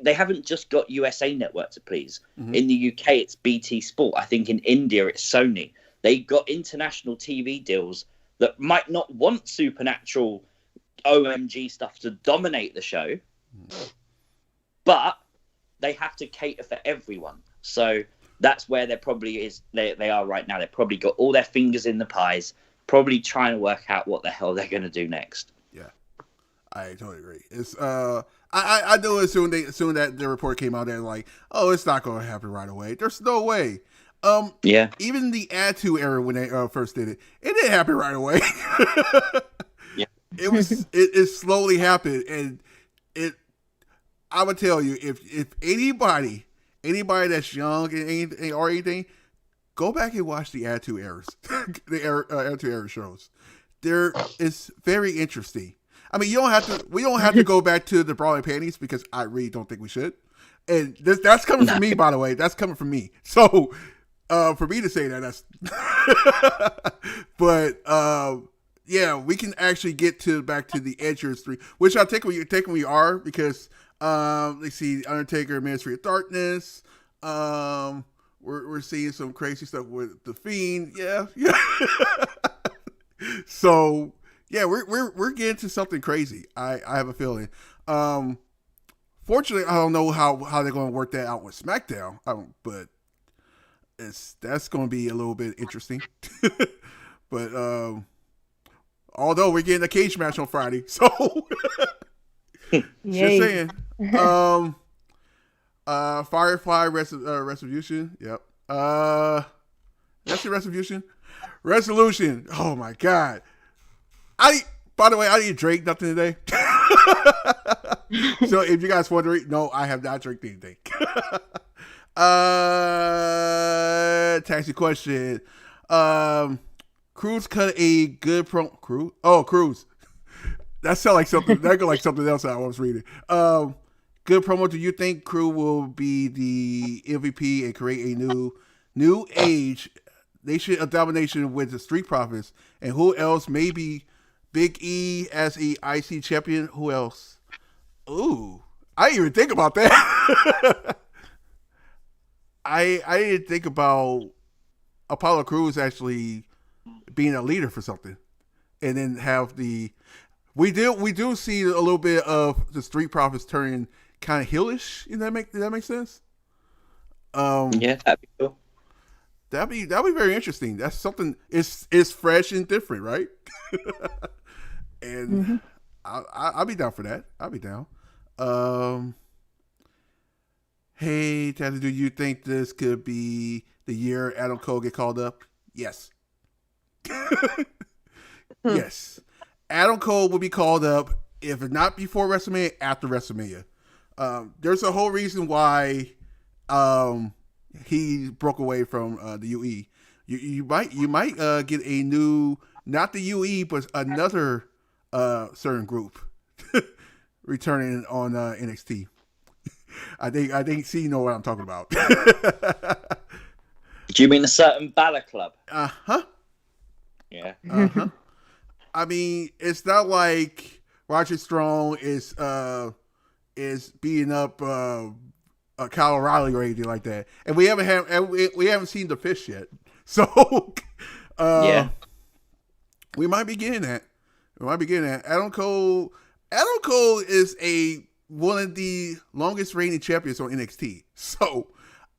they haven't just got USA Network to please. Mm-hmm. In the UK, it's BT Sport. I think in India, it's Sony. They got international TV deals that might not want supernatural OMG stuff to dominate the show, but they have to cater for everyone. So that's where they are right now. They've probably got all their fingers in the pies, probably trying to work out what the hell they're going to do next. Yeah, I totally agree. It's I knew as soon that the report came out, they're like, oh, it's not going to happen right away. There's no way. Yeah. Even the Attitude Era, when they first did it didn't happen right away. Yeah. It slowly happened, and I would tell you, if anybody that's young and anything, go back and watch the Attitude Eras, Attitude Era shows. It's very interesting. I mean, we don't have to go back to the bra and panties, because I really don't think we should. And that's coming from me, by the way. That's coming from me. So, for me to say that's, but, yeah, we can actually get back to the Edgers 3, which I think we are, because, let's see, Undertaker, Ministry of Darkness, we're seeing some crazy stuff with The Fiend. Yeah. So, yeah, we're getting to something crazy. I have a feeling. Fortunately, I don't know how they're going to work that out with SmackDown. But that's going to be a little bit interesting. But although we're getting a cage match on Friday, so just saying. Firefly Retribution. Yep. That's the Retribution. Resolution. Oh my God. By the way, I didn't drink nothing today. So if you guys wondering, no, I have not drank anything. Taxi question. Cruz cut a good Cruz? Oh, Cruz. That sound like something. That go like something else I was reading. Good promo. Do you think Crew will be the MVP and create a new age nation of domination with the Street Profits? And who else? Maybe Big E as a IC champion. Who else? Ooh, I didn't even think about that. I didn't think about Apollo Crews actually being a leader for something, and then have we do see a little bit of the Street Profits turning kind of heelish. Did that make sense? Yeah, that'd be cool. That'd be very interesting. That's something. It's fresh and different, right? And I'll be down for that. I'll be down. Hey, Tazzy, do you think this could be the year Adam Cole get called up? Yes. Yes. Adam Cole will be called up, if not before WrestleMania, after WrestleMania. There's a whole reason why he broke away from the UE. You might get a new, not the UE, but another certain group returning on NXT. I think C know what I'm talking about. Do you mean a certain Balor Club? Uh-huh. Yeah. Uh-huh. I mean, it's not like Roger Strong is beating up Kyle O'Reilly or anything like that, and we haven't seen the fish yet. So, yeah, we might be getting that. Adam Cole is one of the longest reigning champions on NXT. So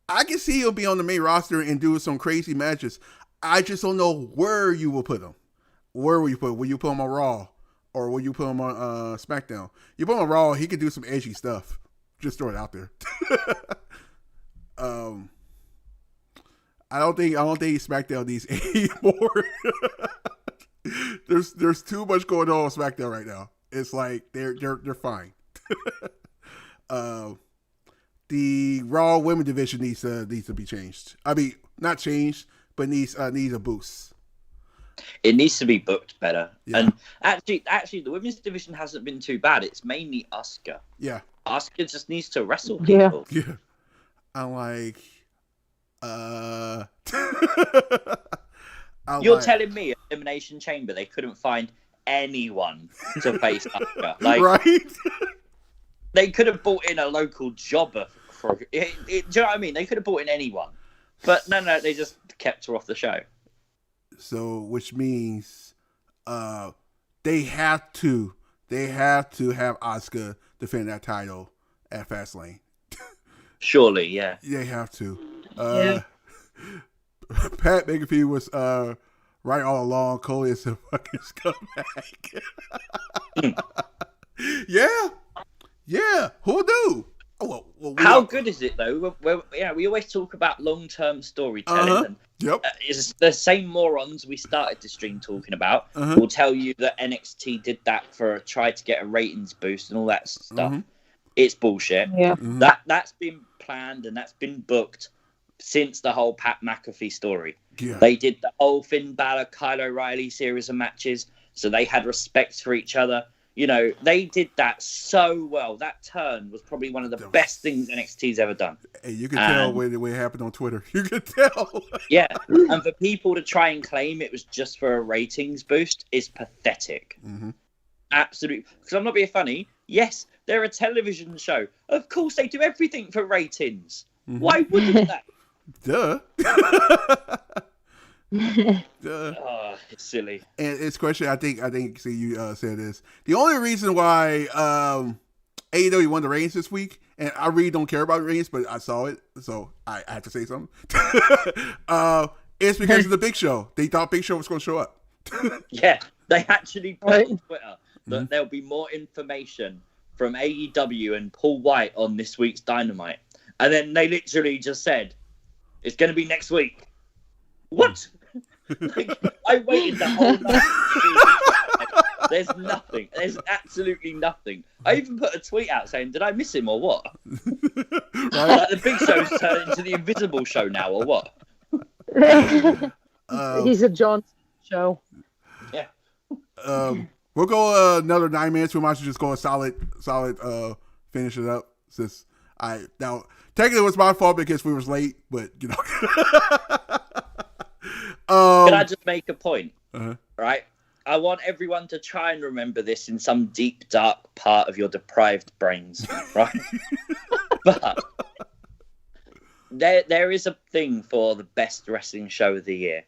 I can see he'll be on the main roster and do some crazy matches. I just don't know where you will put him. Where will you put him? Will you put him on Raw? Or will you put him on SmackDown? You put him on Raw, he could do some edgy stuff. Just throw it out there. I don't think SmackDown needs any more. There's too much going on SmackDown right now. It's like they're fine. The Raw Women division needs to be changed. I mean, not changed, but needs a boost. It needs to be booked better. Yeah. And actually, the women's division hasn't been too bad. It's mainly Asuka. Yeah. Asuka just needs to wrestle people. Yeah. I'm like, You're telling me Elimination Chamber they couldn't find anyone to face Asuka? Like, right? They could have brought in a local jobber for do you know what I mean? They could have brought in anyone, but no, they just kept her off the show. So, which means, they have to have Asuka defend that title at Fastlane. Surely, yeah. They have to. Pat McAfee was right all along. Cole is a fucking scumbag. Yeah. Who knew? Well, how good is it though? We always talk about long-term storytelling. And, yep. It's the same morons we started the stream talking about. Will tell you that NXT did that try to get a ratings boost and all that stuff. It's bullshit. Yeah. That's been planned and that's been booked since the whole Pat McAfee story. Yeah. They did the whole Finn Balor, Kyle O'Reilly series of matches, so they had respect for each other. You know, they did that so well. That turn was probably one of the best things NXT's ever done. Hey, you can tell when it happened on Twitter. You can tell. Yeah, and for people to try and claim it was just for a ratings boost is pathetic. Absolutely. Because I'm not being funny. Yes, they're a television show. Of course, they do everything for ratings. Why wouldn't they? Duh. Oh, it's silly. And it's question. I think. See, you said this. The only reason why AEW won the ratings this week, and I really don't care about ratings, but I saw it, so I have to say something. It's because of the Big Show. They thought Big Show was going to show up. Yeah, they actually put on Twitter that there'll be more information from AEW and Paul White on this week's Dynamite, and then they literally just said it's going to be next week. What? I waited the whole night. There's nothing. There's absolutely nothing. I even put a tweet out saying, "Did I miss him or what?" Like the Big Show's turned into the Invisible Show now, or what? He's a John Show. Yeah. We'll go another 9 minutes. We might as well just go a solid finish it up. Since now technically it was my fault because we was late, but you know. Can I just make a point? Right? I want everyone to try and remember this in some deep, dark part of your deprived brains, right? But there is a thing for the best wrestling show of the year.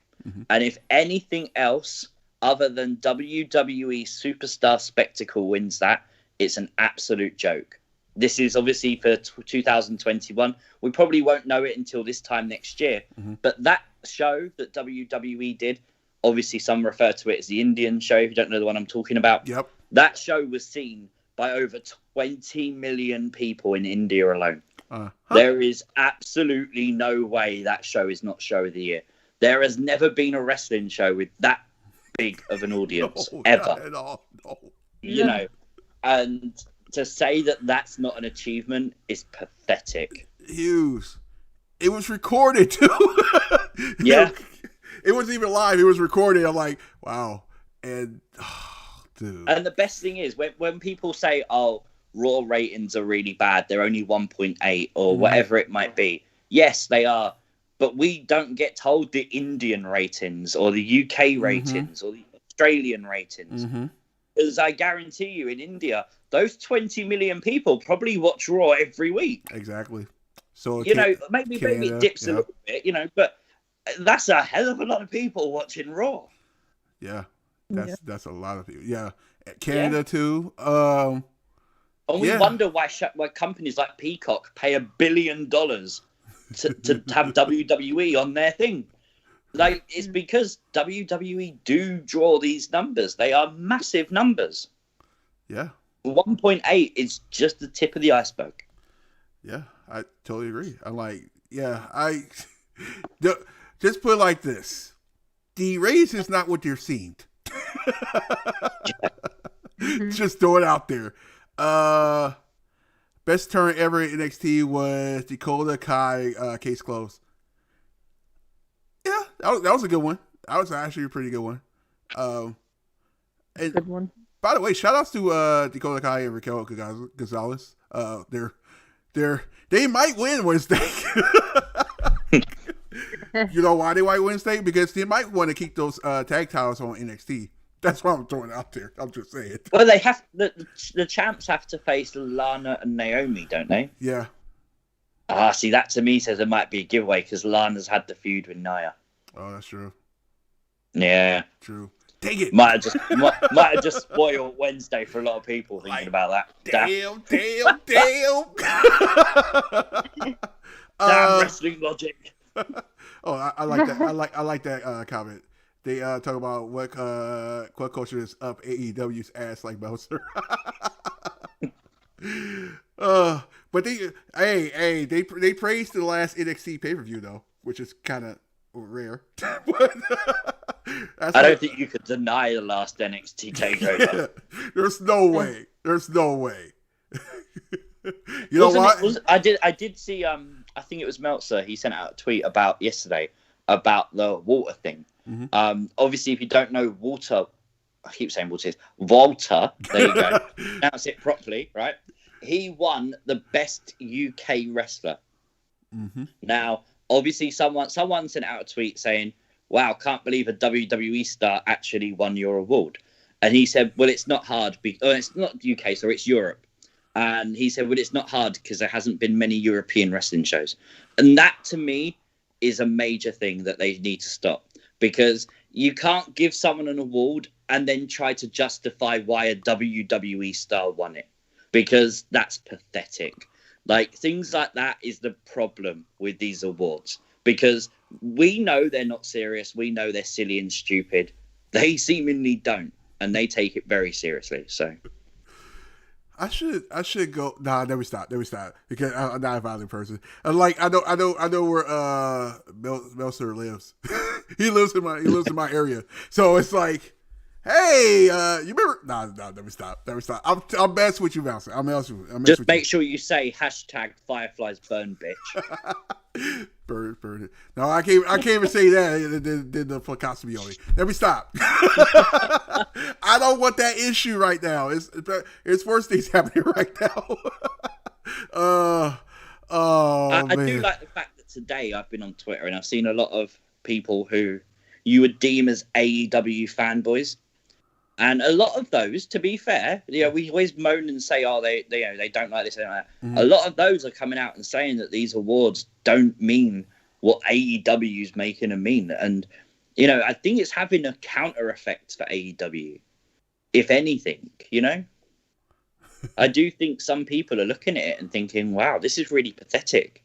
And if anything else other than WWE Superstar Spectacle wins that, it's an absolute joke. This is obviously for 2021. We probably won't know it until this time next year. But that show that WWE did, obviously some refer to it as the Indian show, if you don't know the one I'm talking about. Yep. That show was seen by over 20 million people in India alone. There is absolutely no way that show is not show of the year. There has never been a wrestling show with that big of an audience, ever. Not at all. No. You know, and to say that that's not an achievement is pathetic. Hughes, it was recorded too. Yeah. It wasn't even live. It was recorded. I'm like, wow. And, dude. And the best thing is when people say, oh, Raw ratings are really bad, they're only 1.8 or whatever it might be. Yes, they are. But we don't get told the Indian ratings or the UK ratings or the Australian ratings. Because I guarantee you in India, those 20 million people probably watch Raw every week. Exactly. So you know, maybe it dips a little bit, you know, but that's a hell of a lot of people watching Raw. Yeah, that's a lot of people. Yeah, Canada too. And we wonder why companies like Peacock pay $1 billion to have WWE on their thing. Like, it's because WWE do draw these numbers. They are massive numbers. Yeah. 1.8 is just the tip of the iceberg. Yeah, I totally agree. I'm like, just put it like this. The raise is not what you're seeing. Just throw it out there. Best turn ever in NXT was Dakota Kai, case closed. Yeah, that was a good one. That was actually a pretty good one. Good one. By the way, shout outs to Dakota Kai and Raquel Gonzalez. They might win Wednesday. You know why they might win Wednesday? Because they might want to keep those tag titles on NXT. That's what I'm throwing out there. I'm just saying. Well, they have the champs have to face Lana and Naomi, don't they? Yeah. See, that to me says it might be a giveaway because Lana's had the feud with Nia. Oh, that's true. Yeah. True. Dang it. Might have just spoiled Wednesday for a lot of people thinking about that. Damn. Damn wrestling logic. Oh, I like that. I like that comment. They talk about what culture is up AEW's ass like Meltzer. But they praised the last NXT pay-per-view though, which is kind of rare. I don't think you could deny the last NXT takeover. There's no way. You know what? I did see. I think it was Meltzer. He sent out a tweet yesterday about the Walter thing. Mm-hmm. Obviously, if you don't know Walter, I keep saying Walter. There you go. Pronounce it properly, right? He won the best UK wrestler. Mm-hmm. Now, obviously, someone sent out a tweet saying, "Wow, can't believe a WWE star actually won your award." And he said, "Well, it's not hard. It's not UK, so it's Europe." And he said, "Well, it's not hard because there hasn't been many European wrestling shows." And that, to me, is a major thing that they need to stop. Because you can't give someone an award and then try to justify why a WWE star won it. Because that's pathetic. Like, things like that is the problem with these awards. Because we know they're not serious. We know they're silly and stupid. They seemingly don't. And they take it very seriously, so... I should go. Nah, never stop. Because I'm not a violent person. I know where Meltzer lives. he lives in my area. So it's like, hey, you remember? Nah, never stop. I'm messing with you, Meltzer. Just make sure you say #Fireflies burn, bitch. Burn it. No, I can't even say that. Did the Picasso on me? Let me stop. I don't want that issue right now. It's worse things happening right now. I do like the fact that today I've been on Twitter and I've seen a lot of people who you would deem as AEW fanboys. And a lot of those, to be fair, we always moan and say, "Oh, they don't like this, they don't like that." Mm-hmm. A lot of those are coming out and saying that these awards don't mean what AEW's making them mean. And I think it's having a counter effect for AEW, if anything. I do think some people are looking at it and thinking, "Wow, this is really pathetic."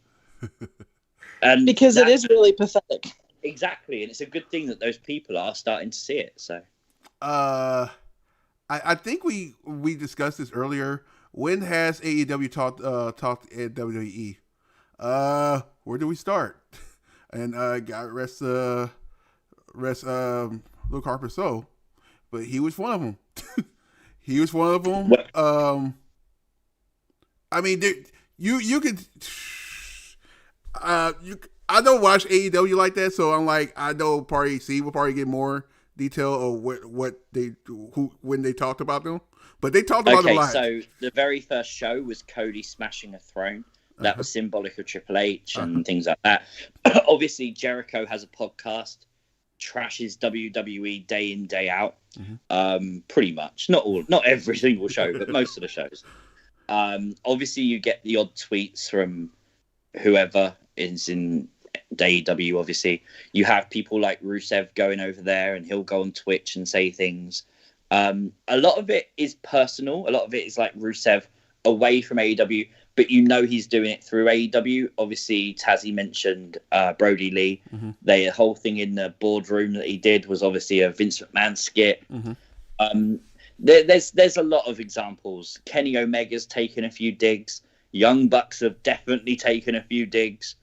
And because it is really pathetic. Exactly, and it's a good thing that those people are starting to see it. So. I think we discussed this earlier. When has AEW talked at WWE? Where do we start? And got rest Luke Harper so, but he was one of them. I mean, you could. I don't watch AEW like that, so I'm like, I know Party C will probably get more detail of when they talked about them, but they talked about them live. So the very first show was Cody smashing a throne. That was symbolic of Triple H and things like that. Obviously, Jericho has a podcast, trashes WWE day in, day out. Pretty much, not every single show, but most of the shows. Obviously, you get the odd tweets from whoever is in AEW. Obviously, you have people like Rusev going over there, and he'll go on Twitch and say things. A lot of it is personal. A lot of it is like Rusev away from AEW, but he's doing it through AEW. Obviously, Tazzy mentioned Brody Lee. The whole thing in the boardroom that he did was obviously a Vince McMahon skit. There's a lot of examples. Kenny Omega's taken a few digs. Young Bucks have definitely taken a few digs.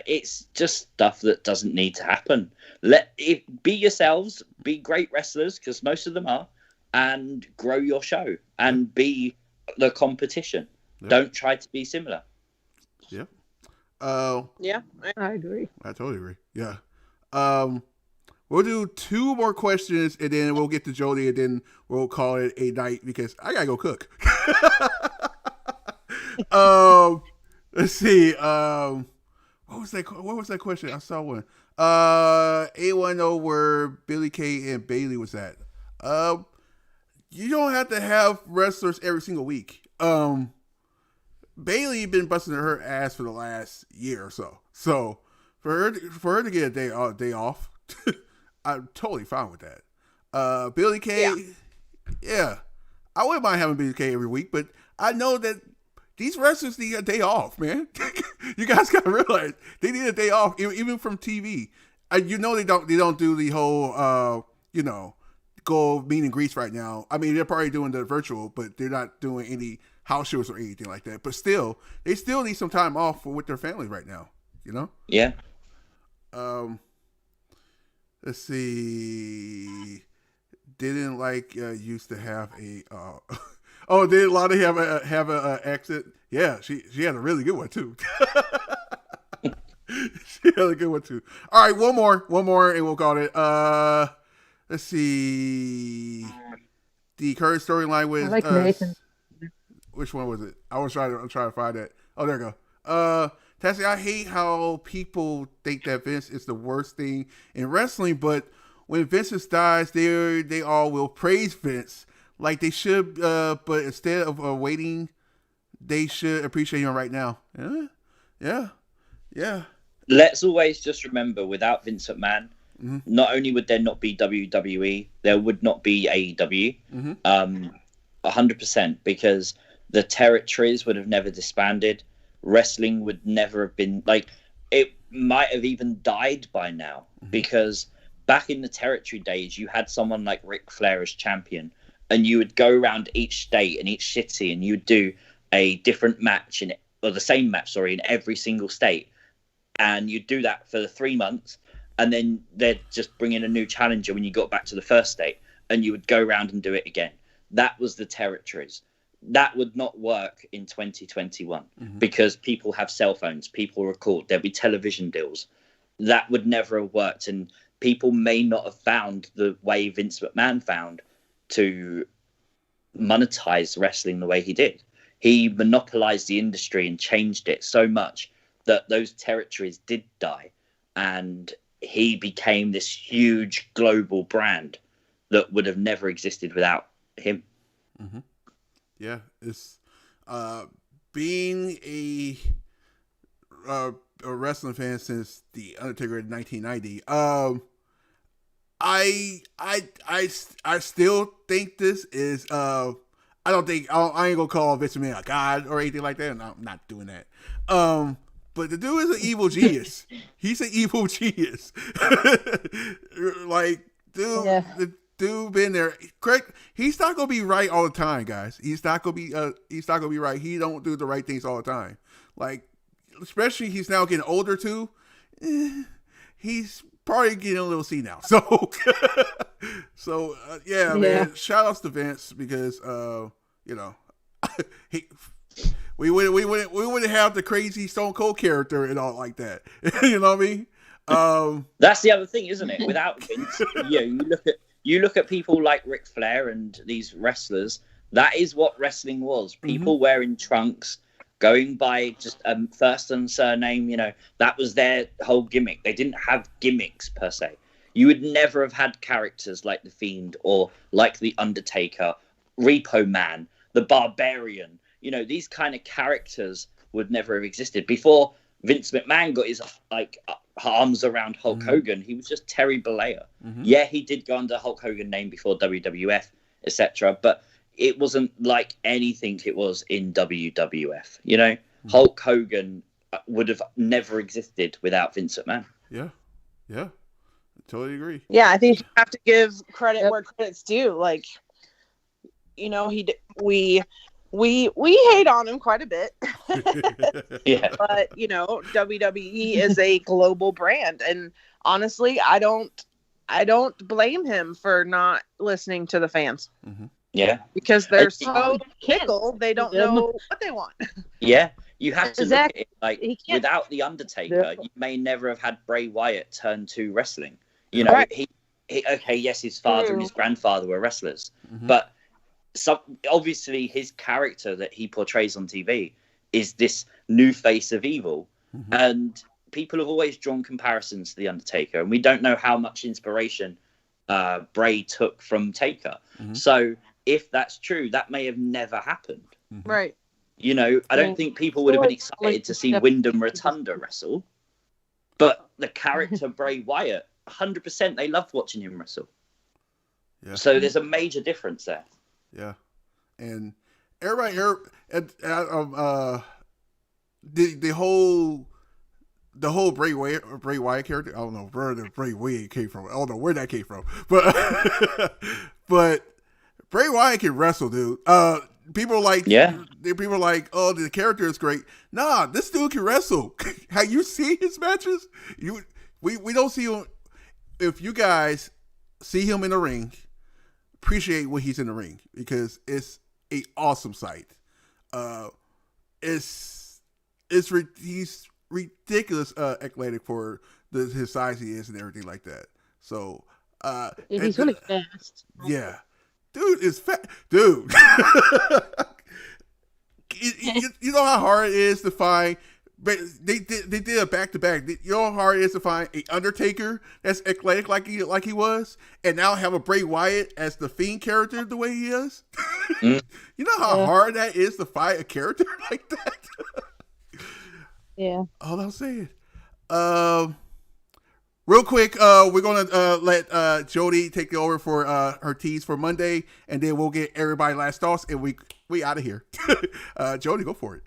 It's just stuff that doesn't need to happen. Be yourselves, be great wrestlers, because most of them are, and grow your show and be the competition. Don't try to be similar. Yeah. Yeah, I agree. I totally agree. Yeah. We'll do 2 more questions and then we'll get to JODIE and then we'll call it a night because I gotta go cook. Let's see. What was that question? I saw one. A1 know where Billy Kay and Bailey was at. You don't have to have wrestlers every single week. Bailey been busting her ass for the last year or so. So for her to get a day off, I'm totally fine with that. Billy Kay, yeah, I wouldn't mind having Billy Kay every week, but I know that these wrestlers need a day off, man. You guys gotta realize they need a day off, even from TV. They don't do the whole go meet and greets right now. I mean, they're probably doing the virtual, but they're not doing any house shows or anything like that. But still, they still need some time off with their family right now. Yeah. Let's see. Didn't used to have a. Did Lana have a exit? Yeah, she had a really good one too. She had a good one too. All right, one more, and we'll call it. Let's see. The current storyline with Nathan. Which one was it? I'm trying to find that. Oh, there you go. Tassie, I hate how people think that Vince is the worst thing in wrestling, but when Vince dies, they all will praise Vince like they should. But instead of waiting, they should appreciate him right now. Yeah. Let's always just remember, without Vince McMahon, not only would there not be WWE, there would not be AEW. 100%, because the territories would have never disbanded. Wrestling would never have been it might have even died by now, because back in the territory days, you had someone like Ric Flair as champion, and you would go around each state and each city, and you would do a different match the same match, in every single state, and you'd do that for 3 months, and then they'd just bring in a new challenger when you got back to the first state, and you would go around and do it again. That was the territories. That would not work in 2021 because people have cell phones, people record, there'll be television deals. That would never have worked, and people may not have found the way Vince McMahon found to monetize wrestling the way he did. He monopolized the industry and changed it so much that those territories did die, and he became this huge global brand that would have never existed without him. Yeah, it's being a wrestling fan since the Undertaker in 1990. I still think this is I ain't gonna call Vince McMahon a god or anything like that. No, I'm not doing that. But the dude is an evil genius. He's an evil genius. The dude been there. Correct. He's not gonna be right all the time, guys. He's not gonna be right. He don't do the right things all the time. Especially he's now getting older too. He's probably getting a little senile. So, man. Shout outs to Vince because we wouldn't have the crazy Stone Cold character and all like that. You know what I mean? That's the other thing, isn't it? Without Vince, you look at people like Ric Flair and these wrestlers. That is what wrestling was. People wearing trunks, going by just first and surname. That was their whole gimmick. They didn't have gimmicks per se. You would never have had characters like The Fiend or like The Undertaker, Repo Man, The Barbarian. These kind of characters would never have existed. Before Vince McMahon got his arms around Hulk Hogan, he was just Terry Bollea. Yeah, he did go under Hulk Hogan name before WWF, etc. But it wasn't like anything it was in WWF. Hulk Hogan would have never existed without Vince McMahon. Yeah, I totally agree. Yeah, I think you have to give credit where credit's due. We hate on him quite a bit. Yeah. But, WWE is a global brand, and honestly, I don't blame him for not listening to the fans. Yeah. Because they're so tickled, they don't know what they want. Yeah. You have to look at it without The Undertaker, you may never have had Bray Wyatt turn to wrestling. Right. Yes, his father and his grandfather were wrestlers, but obviously his character that he portrays on TV is this new face of evil, and people have always drawn comparisons to The Undertaker, and we don't know how much inspiration Bray took from Taker. So if that's true, that may have never happened. Right. You know, I don't think people would have been excited to see Wyndham Rotunda wrestle, but the character Bray Wyatt, 100%, they loved watching him wrestle. Yeah. So there's a major difference there. Yeah, and everybody, the whole Bray Wyatt character. I don't know where the Bray Wyatt came from. I don't know where that came from, but but Bray Wyatt can wrestle, dude. People are like, oh, the character is great. Nah, this dude can wrestle. Have you seen his matches? We don't see him. If you guys see him in the ring, appreciate when he's in the ring because it's a awesome sight. He's ridiculous athletic for his size he is and everything like that. So he's really fast. Yeah. Dude is fat. Dude. you know how hard it is to find. But they did a back to back. You know how hard it is to find a Undertaker that's athletic like he was, and now have a Bray Wyatt as the Fiend character the way he is. You know how hard that is to find a character like that. Yeah. All I'm saying. Real quick, we're gonna let JODIE take over for her tease for Monday, and then we'll get everybody last thoughts, and we out of here. JODIE, go for it.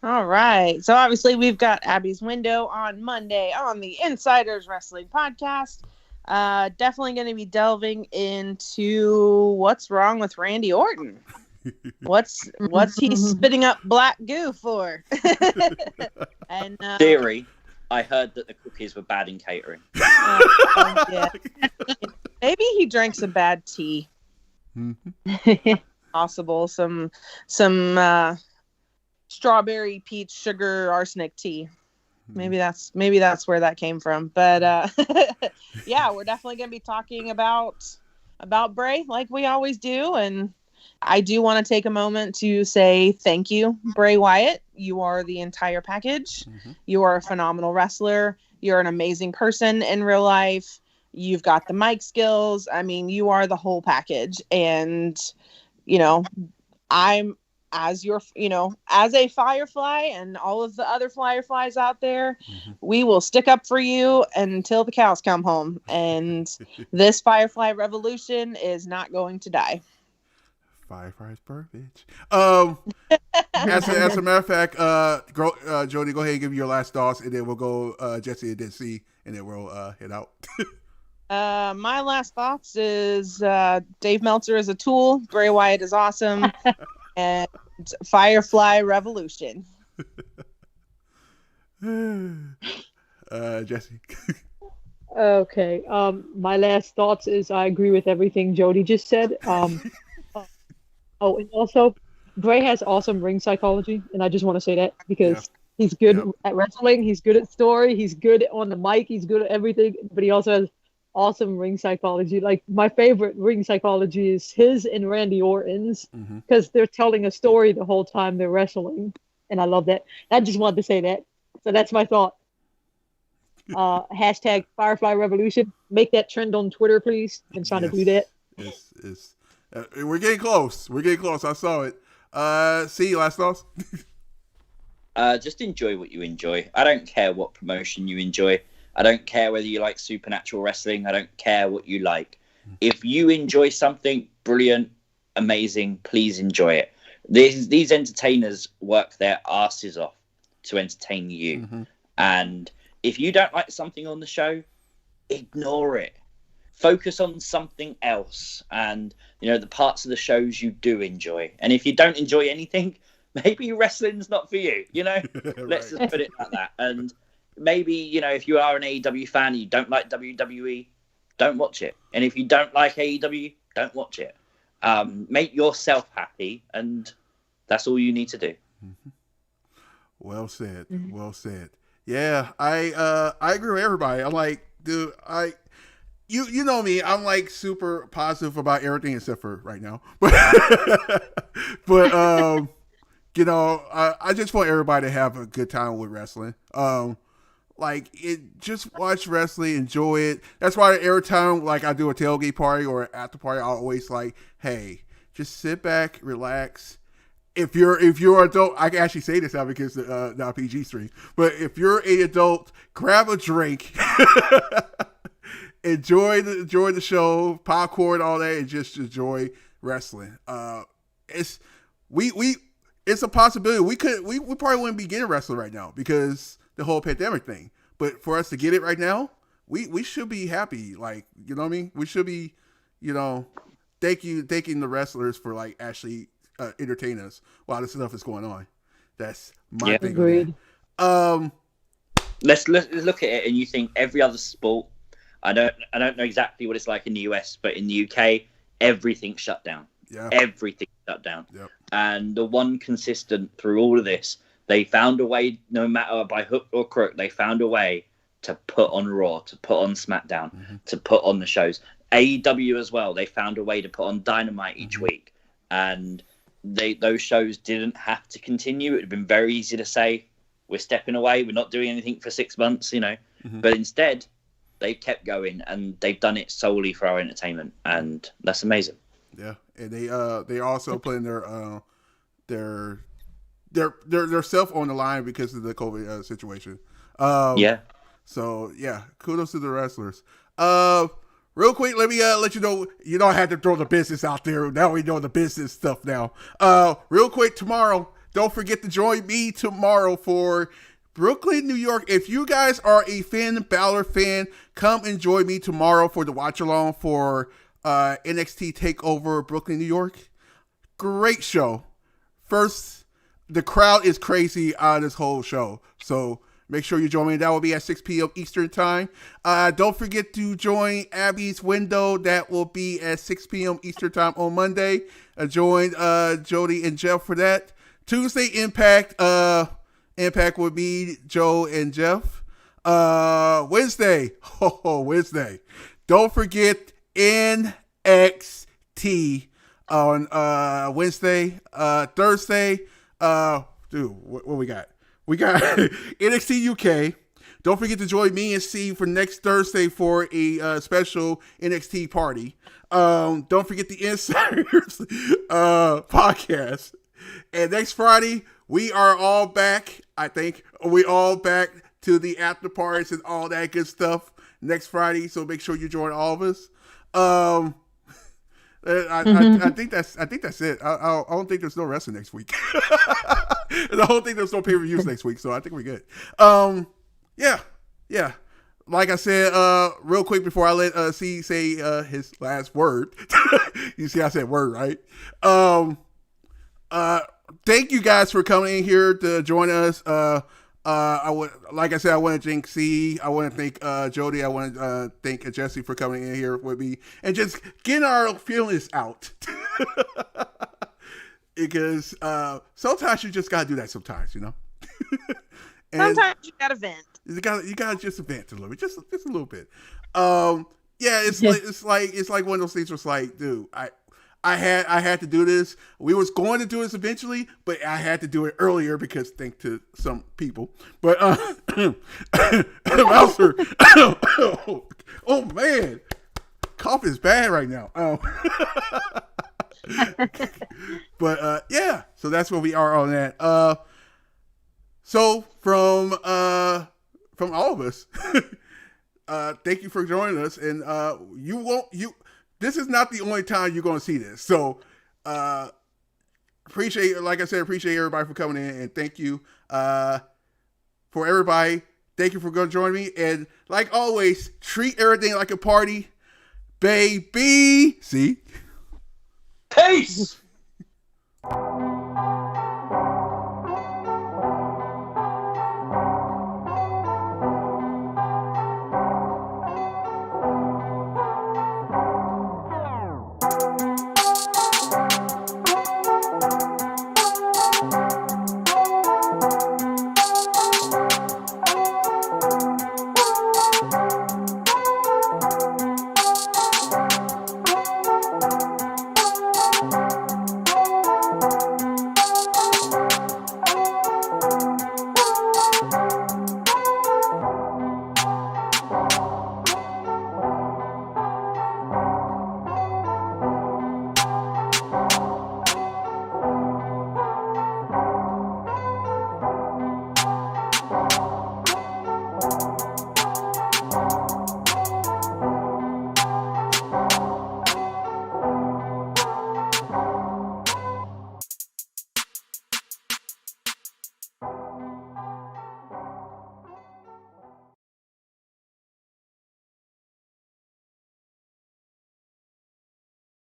All right. So obviously we've got Abby's Window on Monday on the Insiders Wrestling Podcast. Definitely going to be delving into what's wrong with Randy Orton. What's he spitting up black goo for? And theory, I heard that the cookies were bad in catering. Yeah. Maybe he drank some bad tea. Possible some strawberry, peach, sugar, arsenic tea. Maybe that's where that came from. But yeah, we're definitely going to be talking about Bray like we always do. And I do want to take a moment to say thank you, Bray Wyatt. You are the entire package. You are a phenomenal wrestler. You're an amazing person in real life. You've got the mic skills. I mean, you are the whole package. And, you know, as a Firefly and all of the other Fireflies out there, we will stick up for you until the cows come home. And this Firefly revolution is not going to die. Firefly's perfect. As a matter of fact, JODIE, go ahead and give me your last thoughts, and then we'll go Jessi and then C, and then we'll head out. My last thoughts is Dave Meltzer is a tool. Bray Wyatt is awesome. And Firefly Revolution. Jessi. Okay. My last thoughts is I agree with everything JODIE just said. And also Bray has awesome ring psychology, and I just want to say that because he's good at wrestling, he's good at story, he's good on the mic, he's good at everything, but he also has awesome ring psychology. Like my favorite ring psychology is his and Randy Orton's because they're telling a story the whole time they're wrestling, and I love that. I just wanted to say that. So that's my thought. Hashtag Firefly Revolution. Make that trend on Twitter, please. I'm trying to do that. We're getting close. I saw it. See, last thoughts. Just enjoy what you enjoy. I don't care what promotion you enjoy. I don't care whether you like supernatural wrestling. I don't care what you like. If you enjoy something brilliant, amazing, please enjoy it. These entertainers work their asses off to entertain you. And if you don't like something on the show, ignore it. Focus on something else and, the parts of the shows you do enjoy. And if you don't enjoy anything, maybe wrestling's not for you, Let's just put it like that. And maybe, if you are an AEW fan and you don't like WWE, don't watch it. And if you don't like AEW, don't watch it. Make yourself happy, and that's all you need to do. Well said. Well said. Yeah, I agree with everybody. I'm like, dude, you know me, I'm like super positive about everything except for right now. But I just want everybody to have a good time with wrestling. Like just watch wrestling, enjoy it. That's why every time like I do a tailgate party or after party, I always like, hey, just sit back, relax. If you're an adult, I can actually say this now because not PG stream. But if you're an adult, grab a drink, enjoy the show, popcorn, all that, and just enjoy wrestling. It's a possibility. We probably wouldn't be getting wrestling right now because the whole pandemic thing. But for us to get it right now, we should be happy. Like, you know what I mean? We should be, thanking the wrestlers for like actually entertain us while this stuff is going on. That's my thing. Agreed. Let's look at it, and you think every other sport. I don't know exactly what it's like in the US, but in the UK, everything's shut down. Yeah. Everything shut down. Yep. And the one consistent through all of this, they found a way, no matter by hook or crook, they found a way to put on Raw, to put on SmackDown, to put on the shows. AEW as well, they found a way to put on Dynamite each week. And those shows didn't have to continue. It would have been very easy to say, we're stepping away, we're not doing anything for 6 months, But instead, they've kept going, and they've done it solely for our entertainment, and that's amazing. Yeah, and they also putting their self on the line because of the COVID situation. So yeah, kudos to the wrestlers. Real quick, let me let you know. You don't have to throw the business out there. Now we know the business stuff now. Real quick, tomorrow, don't forget to join me tomorrow for Brooklyn, New York. If you guys are a Finn Balor fan, come and join me tomorrow for the watch along for NXT TakeOver Brooklyn, New York. Great show. First, the crowd is crazy on this whole show. So make sure you join me. That will be at 6 p.m. Eastern Time. Don't forget to join Abby's Window. That will be at 6 p.m. Eastern Time on Monday. Join JODIE and Jeff for that. Tuesday, Impact. Impact will be Joe and Jeff. Wednesday. Wednesday. Don't forget NXT on Wednesday. Thursday. What we got? We got NXT UK. Don't forget to join me and C for next Thursday for a special NXT party. Don't forget the Insiders podcast. And next Friday, we are all back. I think we all back to the after parties and all that good stuff next Friday. So make sure you join all of us. I think that's it. I don't think there's no wrestling next week. I don't think there's no pay-per-views next week, so I think we're good. Yeah. Like I said, real quick before I let C say his last word. You see, I said word, right? Thank you guys for coming in here to join us. I want to thank C. I want to thank JODIE. I want to thank JESSI for coming in here with me and just getting our feelings out. Because sometimes you just gotta do that. Sometimes, and sometimes you gotta vent. You gotta just vent a little bit, just a little bit. It's like one of those things where it's like, dude, I had to do this. We was going to do this eventually, but I had to do it earlier because thanks to some people. But Mouser, oh man, cough is bad right now. But yeah, so that's where we are on that. So from all of us, thank you for joining us, and this is not the only time you're going to see this. So appreciate everybody for coming in, and thank you for everybody. Thank you for going to join me, and like always, treat everything like a party, baby. See. Peace!